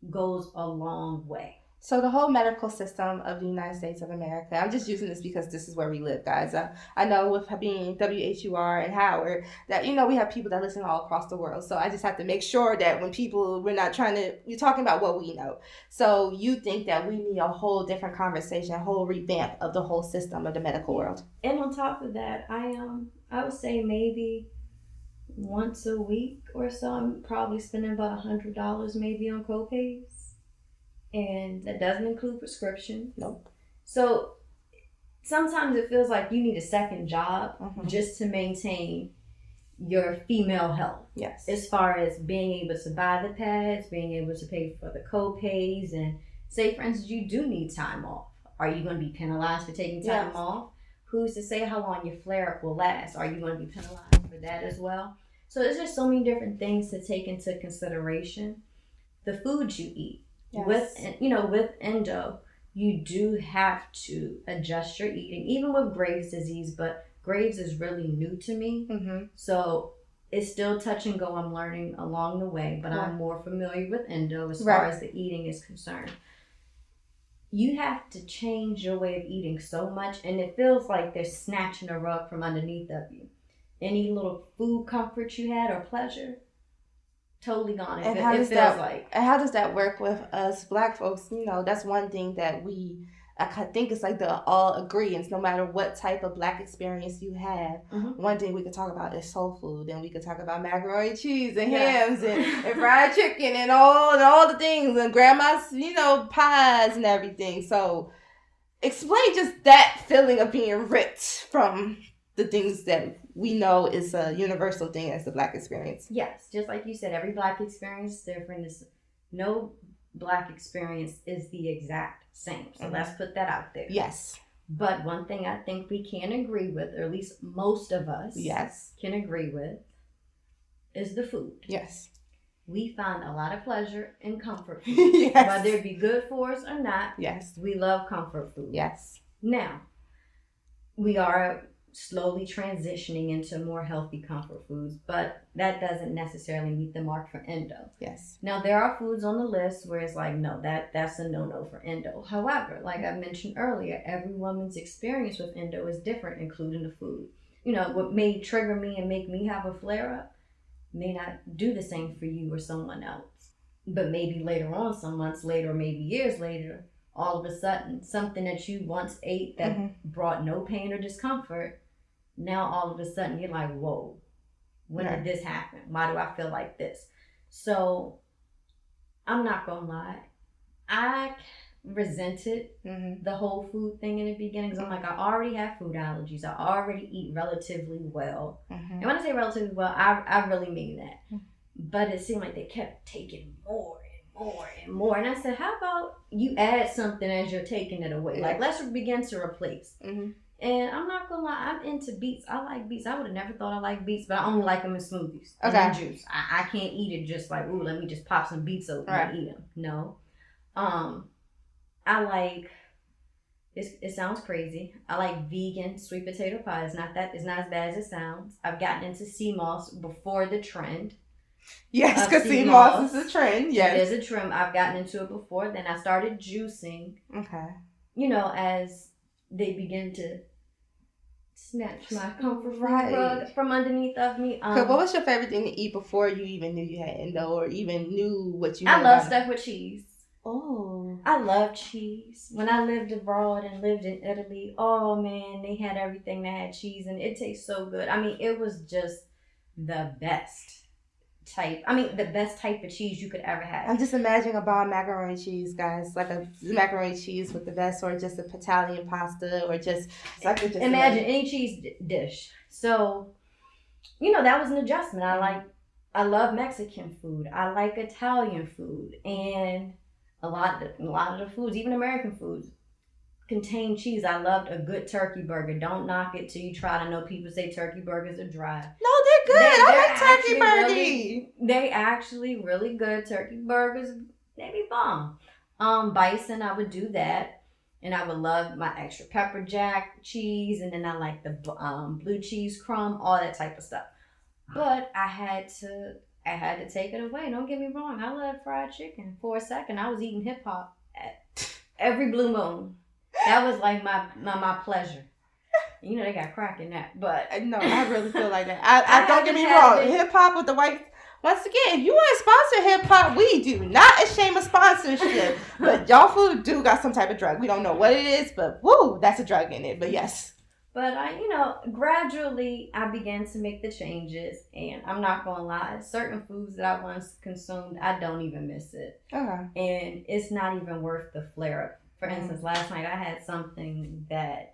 goes a long way. So the whole medical system of the United States of America, I'm just using this because this is where we live, guys. I know with being WHUR and Howard that, we have people that listen all across the world. So I just have to make sure that when we're talking about what we know. So you think that we need a whole different conversation, a whole revamp of the whole system of the medical world. And on top of that, I would say maybe once a week or so, I'm probably spending about $100 maybe on copays. And that doesn't include prescription. Nope. So sometimes it feels like you need a second job just to maintain your female health. Yes. As far as being able to buy the pads, being able to pay for the co-pays, and say, for instance, you do need time off. Are you going to be penalized for taking time off? Who's to say how long your flare-up will last? Are you going to be penalized for that as well? So there's just so many different things to take into consideration. The foods you eat. Yes. With endo, you do have to adjust your eating, even with Graves' disease, but Graves is really new to me. So it's still touch and go. I'm learning along the way, but I'm more familiar with endo as far as the eating is concerned. You have to change your way of eating so much, and it feels like they're snatching a rug from underneath of you. any little food comfort you had or pleasure, totally gone. And how does that work with us Black folks? You know, that's one thing that I think it's like the all agreements, no matter what type of Black experience you have. Mm-hmm. One thing we could talk about is soul food. Then we could talk about macaroni and cheese and hams and fried chicken and all the things and grandma's, pies and everything. So explain just that feeling of being ripped from the things that we know is a universal thing as the Black experience. Yes, just like you said, every Black experience is different. No Black experience is the exact same. So let's put that out there. Yes. But one thing I think we can agree with, or at least most of us can agree with, is the food. Yes. We find a lot of pleasure in comfort food. Yes. Whether it be good for us or not. Yes. We love comfort food. Yes. Now, we are slowly transitioning into more healthy comfort foods, but that doesn't necessarily meet the mark for endo. Yes. Now, there are foods on the list where it's like, no, that's a no-no for endo. However, like I mentioned earlier, every woman's experience with endo is different, including the food. What may trigger me and make me have a flare-up may not do the same for you or someone else. But maybe later on, some months later, or maybe years later, all of a sudden, something that you once ate that brought no pain or discomfort, now all of a sudden you're like, whoa, when did this happen? Why do I feel like this? So I'm not gonna lie, I resented the whole food thing in the beginning because I'm like, I already have food allergies. I already eat relatively well. And when I say relatively well, I really mean that. But it seemed like they kept taking more and more and more. And I said, how about you add something as you're taking it away? Like, let's begin to replace. And I'm not gonna lie, I'm into beets. I like beets. I would have never thought I liked beets, but I only like them in smoothies and in juice. I can't eat it just like, ooh, let me just pop some beets open and eat them. No. I like, it sounds crazy, I like vegan sweet potato pie. It's not as bad as it sounds. I've gotten into sea moss before the trend. Yes, because sea moss is a trend. Yes. It is a trend. I've gotten into it before. Then I started juicing. Okay. As they begin to snatch my comfort food from underneath of me. What was your favorite thing to eat before you even knew you had endo or even knew what you had? I love stuff with cheese. Oh. I love cheese. When I lived abroad and lived in Italy, oh man, they had everything that had cheese and it tastes so good. I mean, it was just the best type of cheese you could ever have. I'm just imagining a bomb macaroni and cheese, guys. Like a macaroni and cheese with the best, or just a Italian pasta, or just... Imagine any cheese dish. So, that was an adjustment. I love Mexican food. I like Italian food. And a lot of the foods, even American foods, contain cheese. I loved a good turkey burger. Don't knock it till you try. I know people say turkey burgers are dry. No, they're good. I like turkey burgers. They actually really good. Turkey burgers, they be bomb. Bison, I would do that. And I would love my extra pepper jack cheese. And then I like the blue cheese crumb, all that type of stuff. But I had to take it away. Don't get me wrong. I love fried chicken. For a second, I was eating hip hop at every blue moon. That was like my pleasure. They got crack in that, but no, I really feel like that. I don't get me wrong. Hip hop with the white. Once again, if you want to sponsor hip hop, we do not ashamed of sponsorship. But y'all food do got some type of drug. We don't know what it is, but woo, that's a drug in it. But yes. But gradually I began to make the changes, and I'm not gonna lie, certain foods that I once consumed, I don't even miss it. And it's not even worth the flare up. For instance, last night I had something that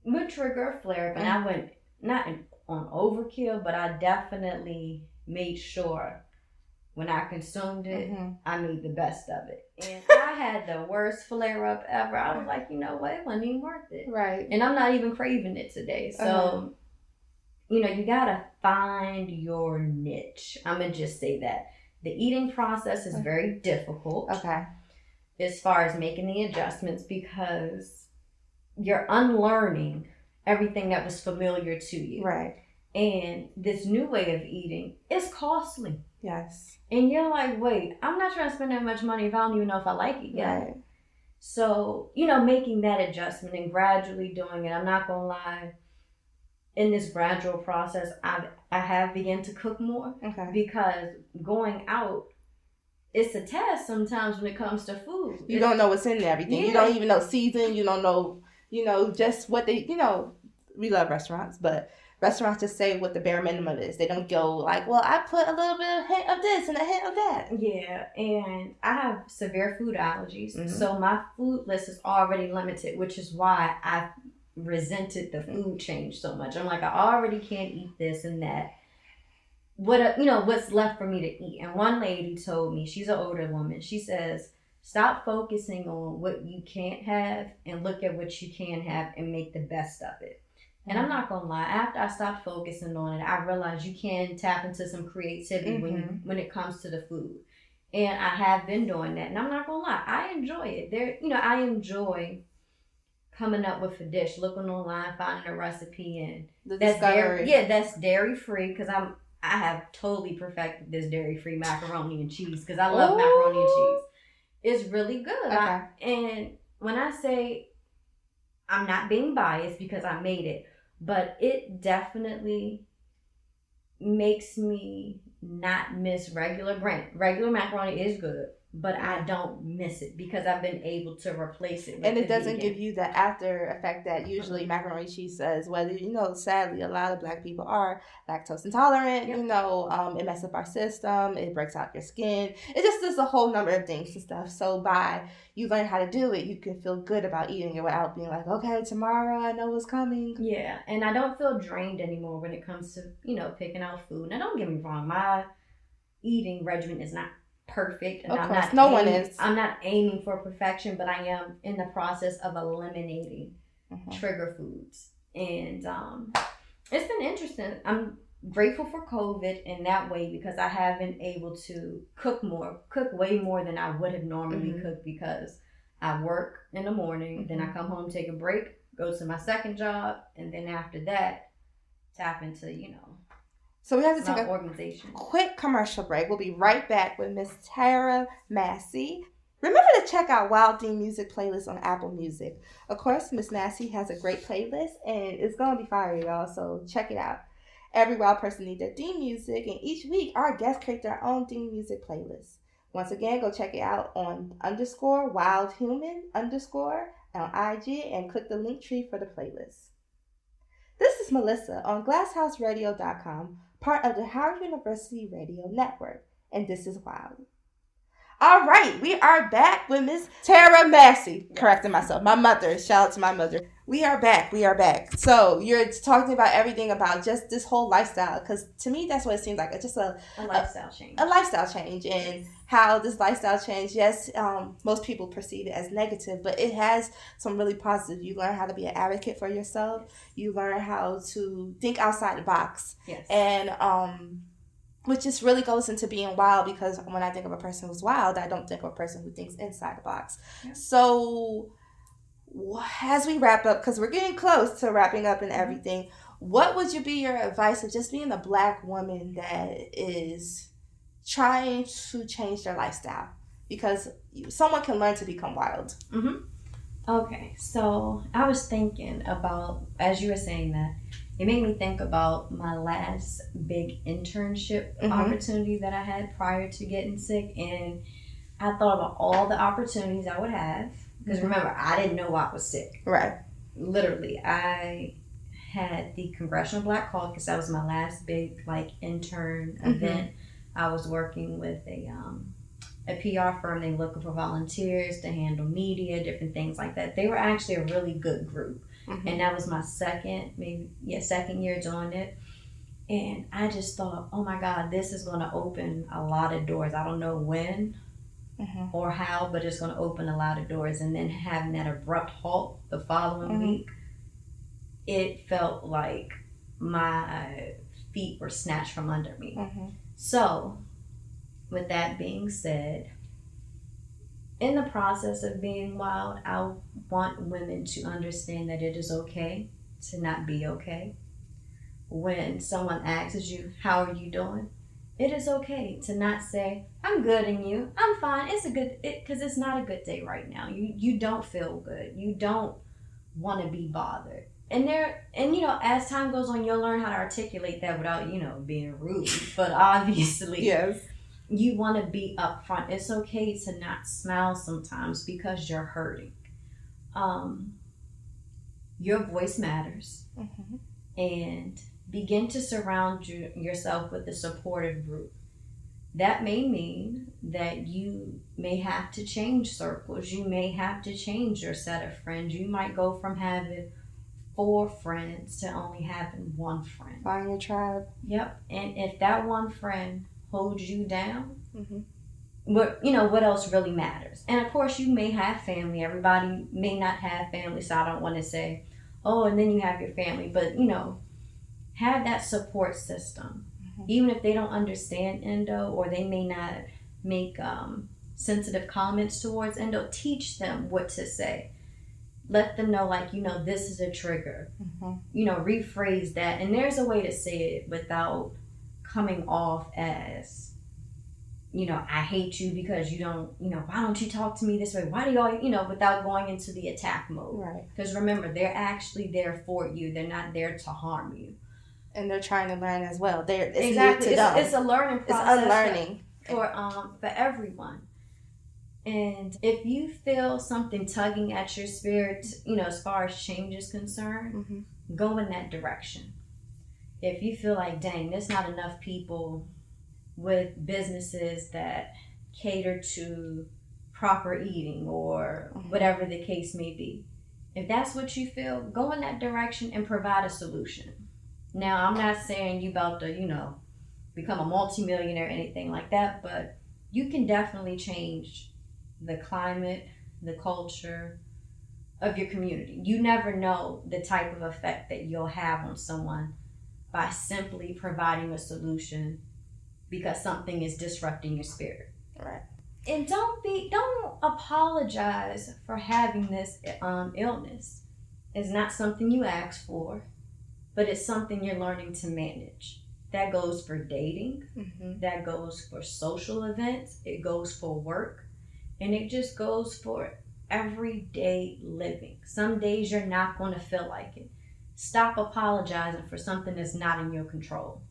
would trigger a flare up, and I went not on overkill, but I definitely made sure when I consumed it, I made the best of it. And I had the worst flare up ever. I was like, what? It wasn't even worth it. Right. And I'm not even craving it today. So, you gotta find your niche. I'm gonna just say that. The eating process is very difficult. Okay. As far as making the adjustments, because you're unlearning everything that was familiar to you. Right. And this new way of eating is costly. Yes. And you're like, wait, I'm not trying to spend that much money if I don't even know if I like it yet. Right. So, making that adjustment and gradually doing it, I'm not going to lie, in this gradual process, I have begun to cook more. Okay. Because going out, it's a test sometimes when it comes to food. You don't know what's in everything. Yeah. You don't even know season. You don't know, just what they, we love restaurants, but restaurants just say what the bare minimum is. They don't go like, well, I put a little bit of hint of this and a hint of that. Yeah, and I have severe food allergies, Mm-hmm. so my food list is already limited, which is why I resented the food change so much. I'm like, I already can't eat this and that. What's left for me to eat? And one lady told me, she's an older woman, she says, stop focusing on what you can't have and look at what you can have and make the best of it. And I'm not gonna lie, after I stopped focusing on it, I realized you can tap into some creativity when it comes to the food. And I have been doing that. And I'm not gonna lie, I enjoy it. I enjoy coming up with a dish, looking online, finding a recipe, and that's dairy free, because I have totally perfected this dairy free macaroni and cheese, because I love macaroni and cheese. It's really good. Okay. And when I say I'm not being biased because I made it, but it definitely makes me not miss regular macaroni is good, but I don't miss it because I've been able to replace it with and it doesn't give you the after effect that usually macaroni and cheese does. Whether sadly a lot of Black people are lactose intolerant. Yep. It messes up our system. It breaks out your skin. It just does a whole number of things and stuff. So by you learn how to do it, you can feel good about eating it without being like, okay, tomorrow I know what's coming. Yeah, and I don't feel drained anymore when it comes to picking out food. Now don't get me wrong, my eating regimen is not perfect, and I'm not aiming for perfection, but I am in the process of eliminating trigger foods, and it's been interesting. I'm grateful for COVID in that way, because I have been able to cook way more than I would have normally cooked, because I work in the morning, then I come home, take a break, go to my second job, and then after that tap into So we have to take organization. Quick commercial break. We'll be right back with Miss Tarah Massey. Remember to check out Wild Theme Music playlist on Apple Music. Of course, Miss Massey has a great playlist, and it's going to be fire, y'all, so check it out. Every wild person needs their theme music, and each week our guests create their own theme music playlist. Once again, go check it out on _wildhuman_ on IG and click the link tree for the playlist. This is Melissa on glasshouseradio.com, part of the Howard University Radio Network, and this is Wild. All right, we are back with Miss Tarah Massey. Yes. Correcting myself. My mother. Shout out to my mother. We are back. So you're talking about everything about just this whole lifestyle, because to me that's what it seems like. It's just a lifestyle change. A lifestyle change, and how this lifestyle change, yes, most people perceive it as negative, but it has some really positive. You learn how to be an advocate for yourself. You learn how to think outside the box. Yes. And which just really goes into being wild, because when I think of a person who's wild, I don't think of a person who thinks inside the box. Yeah. So as we wrap up, because we're getting close to wrapping up and everything, what would you be your advice of just being a Black woman that is trying to change their lifestyle? Because someone can learn to become wild. Okay, so I was thinking about, as you were saying that, it made me think about my last big internship opportunity that I had prior to getting sick. And I thought about all the opportunities I would have. Because remember, I didn't know I was sick. Right. Literally, I had the Congressional Black Caucus. That was my last big intern event. I was working with a PR firm. They were looking for volunteers to handle media, different things like that. They were actually a really good group. And that was my second year doing it. And I just thought, oh my God, this is going to open a lot of doors. I don't know when or how, but it's going to open a lot of doors. And then having that abrupt halt the following week, it felt like my feet were snatched from under me. So, with that being said, in the process of being wild, I want women to understand that it is okay to not be okay. When someone asks you, how are you doing? It is okay to not say, I'm good and you, I'm fine. Because it's not a good day right now. You don't feel good. You don't want to be bothered. as time goes on, you'll learn how to articulate that without, being rude. But obviously, Yes. You want to be upfront. It's okay to not smile sometimes because you're hurting. Your voice matters. Mm-hmm. And begin to surround yourself with a supportive group. That may mean that you may have to change circles. You may have to change your set of friends. You might go from having 4 friends to only having 1 friend. Find your tribe. Yep. And if that 1 friend holds you down, mm-hmm. what else really matters? And of course, you may have family. Everybody may not have family, so I don't want to say, oh, and then you have your family. But, have that support system. Mm-hmm. Even if they don't understand endo, or they may not make sensitive comments towards endo, teach them what to say. Let them know, this is a trigger. Mm-hmm. Rephrase that. And there's a way to say it without coming off as, I hate you because you don't, why don't you talk to me this way? Why do y'all, without going into the attack mode. Right. Because remember, they're actually there for you. They're not there to harm you. And they're trying to learn as well. Exactly. It's a learning process. It's unlearning. For everyone. And if you feel something tugging at your spirit, as far as change is concerned, mm-hmm. go in that direction. If you feel like, dang, there's not enough people with businesses that cater to proper eating or mm-hmm. whatever the case may be. If that's what you feel, go in that direction and provide a solution. Now, I'm not saying you about to, become a multimillionaire or anything like that, but you can definitely change the climate, the culture of your community. You never know the type of effect that you'll have on someone by simply providing a solution because something is disrupting your spirit. Right. And don't apologize for having this illness. It's not something you asked for, but it's something you're learning to manage. That goes for dating. Mm-hmm. That goes for social events. It goes for work. And it just goes for everyday living. Some days you're not going to feel like it. Stop apologizing for something that's not in your control.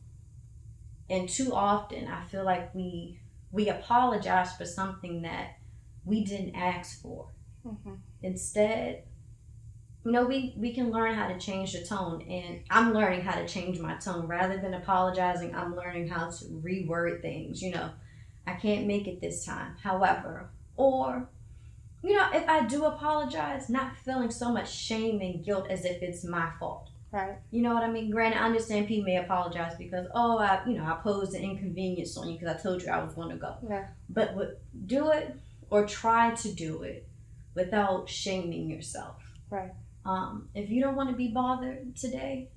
And too often, I feel like we apologize for something that we didn't ask for. Mm-hmm. Instead, we can learn how to change the tone. And I'm learning how to change my tone. Rather than apologizing, I'm learning how to reword things. I can't make it this time. However, or, if I do apologize, not feeling so much shame and guilt as if it's my fault. Right. You know what I mean? Granted, I understand people may apologize because, I posed an inconvenience on you because I told you I was going to go. Yeah. But do it or try to do it without shaming yourself. Right. If you don't want to be bothered today,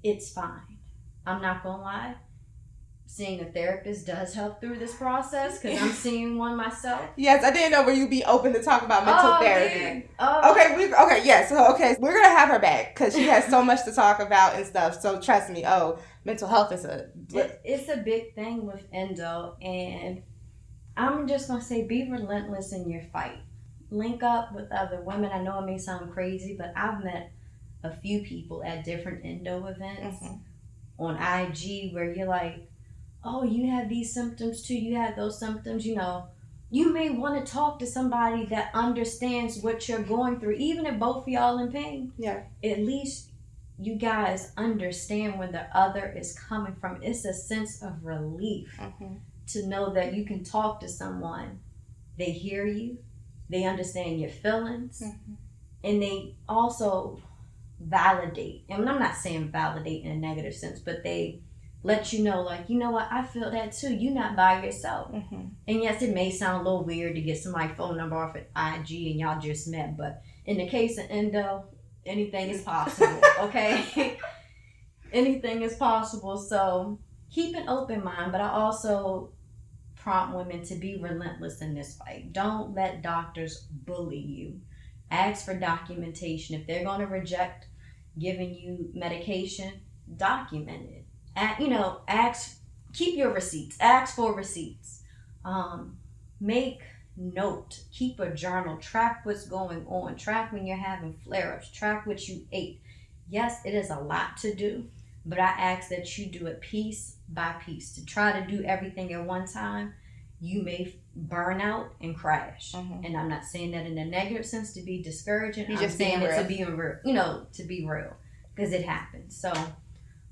it's fine. I'm not going to lie. Seeing a therapist does help through this process because I'm seeing one myself. Yes, I didn't know where you'd be open to talk about mental therapy. Oh. Okay, we're gonna have her back because she has so much to talk about and stuff. So trust me, mental health is it's a big thing with endo, and I'm just gonna say, be relentless in your fight. Link up with other women. I know it may sound crazy, but I've met a few people at different endo events mm-hmm. on IG where you're like, oh, you have these symptoms too, you have those symptoms, you may want to talk to somebody that understands what you're going through, even if both of y'all in pain. Yeah. At least you guys understand where the other is coming from. It's a sense of relief mm-hmm. to know that you can talk to someone, they hear you, they understand your feelings, mm-hmm. and they also validate. And I'm not saying validate in a negative sense, but they let you know, what, I feel that too. You're not by yourself. Mm-hmm. And yes, it may sound a little weird to get somebody's phone number off at IG and y'all just met, but in the case of endo, anything is possible, okay? Anything is possible. So keep an open mind, but I also prompt women to be relentless in this fight. Don't let doctors bully you. Ask for documentation. If they're going to reject giving you medication, document it. Keep your receipts. Ask for receipts. Make note, keep a journal, track what's going on, track when you're having flare-ups, track what you ate. Yes, it is a lot to do, but I ask that you do it piece by piece. To try to do everything at one time, you may burn out and crash. And I'm not saying that in a negative sense to be discouraging. I'm just saying it to be real, to be real, because it happens. So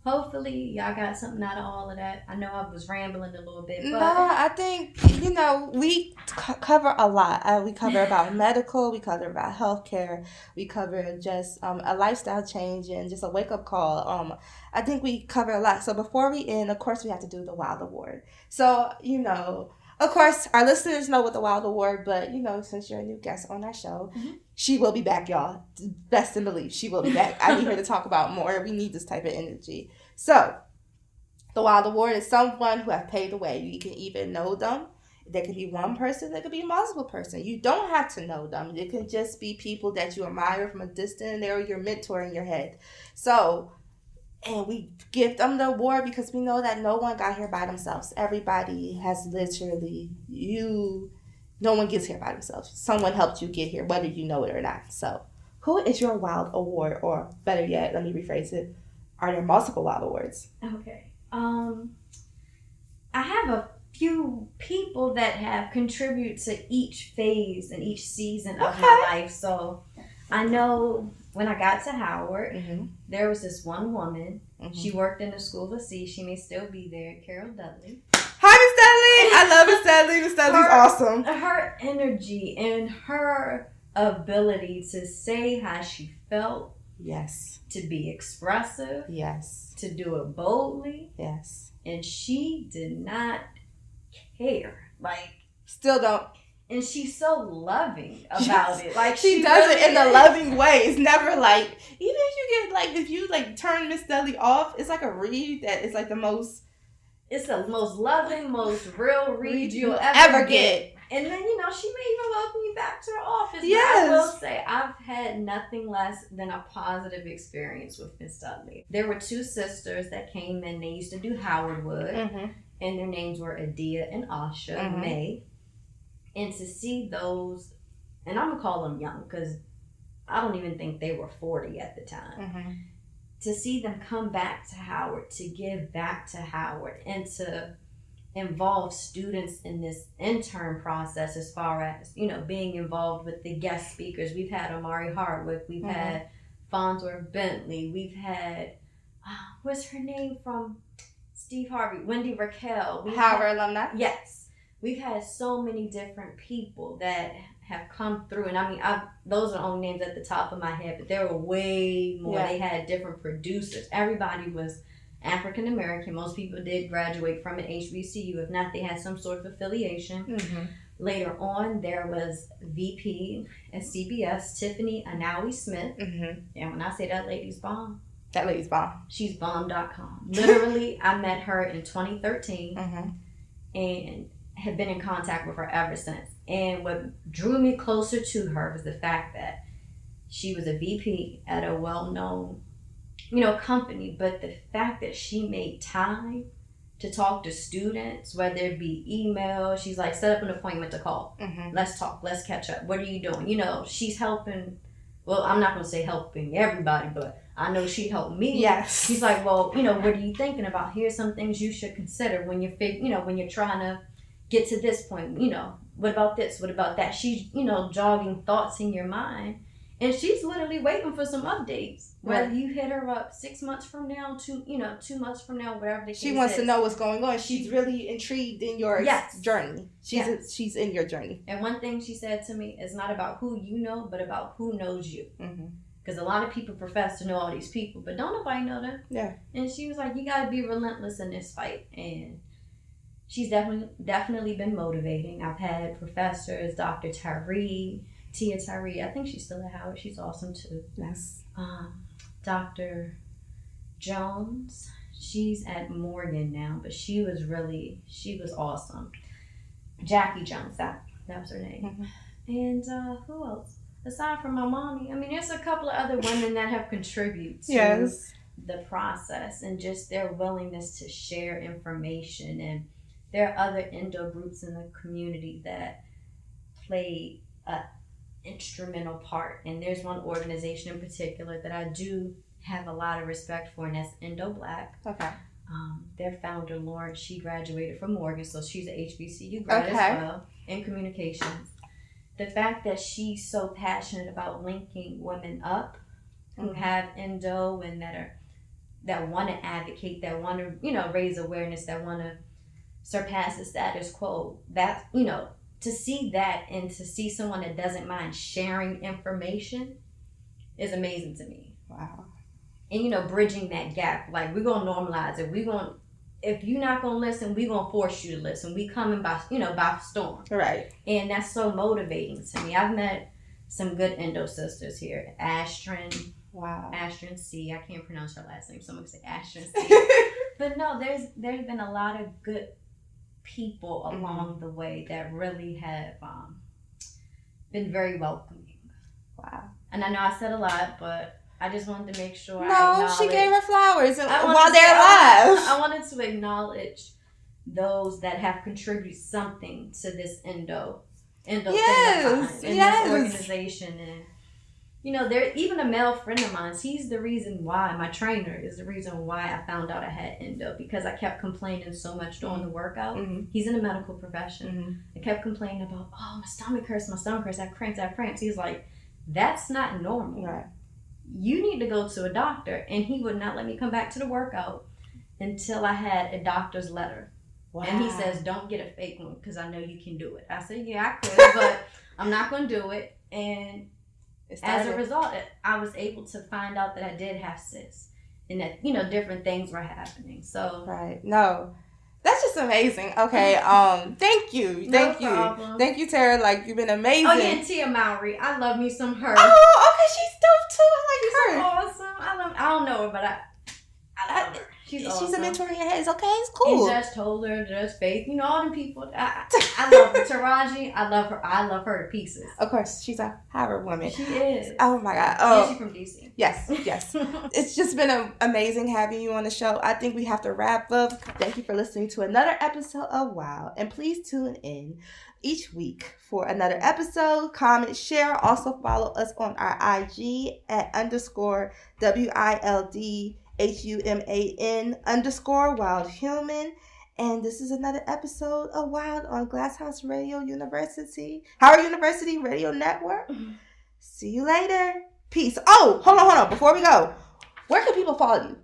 hopefully y'all got something out of all of that. I know I was rambling a little bit, but no, I think we cover a lot. We cover about medical, we cover about healthcare, we cover just a lifestyle change and just a wake up call. I think we cover a lot. So before we end, of course, we have to do the Wild Award. So of course, our listeners know what the Wild Award, but since you're a new guest on our show, she will be back, y'all. Best in belief, she will be back. I need her to talk about more. We need this type of energy. So, the Wild Award is someone who have paved the way. You can even know them. There could be one person. There could be multiple person. You don't have to know them. It can just be people that you admire from a distance. They're your mentor in your head. So, and we give them the award because we know that no one got here by themselves. Everybody has literally, no one gets here by themselves. Someone helped you get here, whether you know it or not. So, who is your Wild Award? Or better yet, let me rephrase it. Are there multiple Wild Awards? Okay. I have a few people that have contributed to each phase and each season of my life. So, I know when I got to Howard, there was this one woman. She worked in the School of C. She may still be there, Carol Dudley. Hi, Miss Dudley. I love Miss Dudley. Miss Dudley's awesome. Her energy and her ability to say how she felt. Yes. To be expressive. Yes. To do it boldly. Yes. And she did not care. Still don't. And she's so loving about it. She does it in a loving way. It's never like, even if you turn Miss Dudley off, it's like a read that is like the most. It's the most loving, most real read you'll ever get. And then, she may even welcome you back to her office. Yes. But I will say, I've had nothing less than a positive experience with Miss Dudley. There were two sisters that came in. They used to do Howardwood. And their names were Adia and Asha May. And to see those, and I'm going to call them young because I don't even think they were 40 at the time. To see them come back to Howard, to give back to Howard, and to involve students in this intern process as far as, being involved with the guest speakers. We've had Amari Hardwick. We've had Farnsworth Bentley. We've had, what's her name from Steve Harvey? Wendy Raquel. Howard alumni? Yes. We've had so many different people that have come through. And I mean, those are the only names at the top of my head, but there were way more. Yeah. They had different producers. Everybody was African-American. Most people did graduate from an HBCU. If not, they had some sort of affiliation. Later on, there was VP at CBS, Tiffany Anawi Smith. And when I say that lady's bomb. That lady's bomb. She's bomb.com. Literally, I met her in 2013 and have been in contact with her ever since. And what drew me closer to her was the fact that she was a VP at a well-known, company. But the fact that she made time to talk to students, whether it be email, she's like, set up an appointment to call. Let's talk. Let's catch up. What are you doing? She's helping. Well, I'm not going to say helping everybody, but I know she helped me. Yes. She's like, well, what are you thinking about? Here's some things you should consider when you're, when you're trying to get to this point. What about this? What about that? She's, jogging thoughts in your mind. And she's literally waiting for some updates. Whether you hit her up 6 months from now, 2 months from now, whatever the case is. She wants to know what's going on. She's really intrigued in your journey. She's in your journey. And one thing she said to me is not about who you know, but about who knows you. Because a lot of people profess to know all these people, but don't nobody know them. Yeah. And she was like, you got to be relentless in this fight. And she's definitely been motivating. I've had professors, Dr. Tia Tyree. I think she's still at Howard. She's awesome too. Yes. Dr. Jones. She's at Morgan now, but she was awesome. Jackie Jones, that was her name. And who else? Aside from my mommy, I mean, there's a couple of other women that have contributed to the process and just their willingness to share information. And there are other endo groups in the community that played an instrumental part. And there's one organization in particular that I do have a lot of respect for, and that's Endo Black. Okay. Their founder, Lauren, she graduated from Morgan, so she's an HBCU grad as well in communications. The fact that she's so passionate about linking women up who have endo and that want to advocate, that want to, raise awareness, that want to surpass the status quo. That, to see that and to see someone that doesn't mind sharing information is amazing to me. Wow. And, bridging that gap. Like, we're going to normalize it. If you're not going to listen, we're going to force you to listen. We coming by storm. Right. And that's so motivating to me. I've met some good endo sisters here. Astrid. Wow. Astrid C. I can't pronounce her last name, so I'm going to say Astrid C. But no, there's been a lot of good people along the way that really have been very welcoming. Wow. And I know I said a lot, but I just wanted to make sure she gave her flowers while they're alive. I wanted to acknowledge those that have contributed something to this endo thing this organization. And there even a male friend of mine, he's the reason why, my trainer is the reason why I found out I had endo, because I kept complaining so much during the workout. He's in the medical profession. I kept complaining about, my stomach hurts, I have cramps. He's like, that's not normal. Right. You need to go to a doctor. And he would not let me come back to the workout until I had a doctor's letter. Wow. And he says, don't get a fake one because I know you can do it. I said, yeah, I could, but I'm not going to do it. And as a result, I was able to find out that I did have cysts and that, different things were happening. So. Right. No. That's just amazing. Okay. Thank you. Thank you, Tara. Like, you've been amazing. Oh, yeah, and Tia Mowry. I love me some her. Oh, okay. She's dope, too. I like her. She's so awesome. I don't know her, but I love her. She's awesome. She's a mentor in your head. It's okay. It's cool. And Judge Toller, Judge Faith, all them people. I love her. Taraji, I love her. I love her to pieces. Of course. She's a Harvard woman. She is. Oh, my God. And she's from D.C. Yes. It's just been amazing having you on the show. I think we have to wrap up. Thank you for listening to another episode of Wild. And please tune in each week for another episode. Comment, share. Also follow us on our IG at _WILDHUMAN _WildHuman. And this is another episode of Wild on Glasshouse Radio University, Howard University Radio Network. See you later. Peace. Oh, hold on. Before we go, where can people follow you?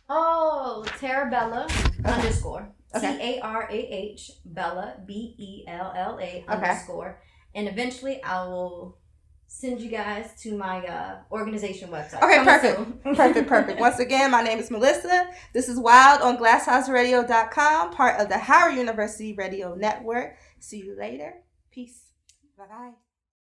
Oh, Tarabella _ Okay. TARAH Bella BELLA _ And eventually I will send you guys to my organization website. Okay, perfect. Once again, my name is Melissa. This is Wild on glasshouseradio.com, part of the Howard University Radio Network. See you later. Peace. Bye-bye.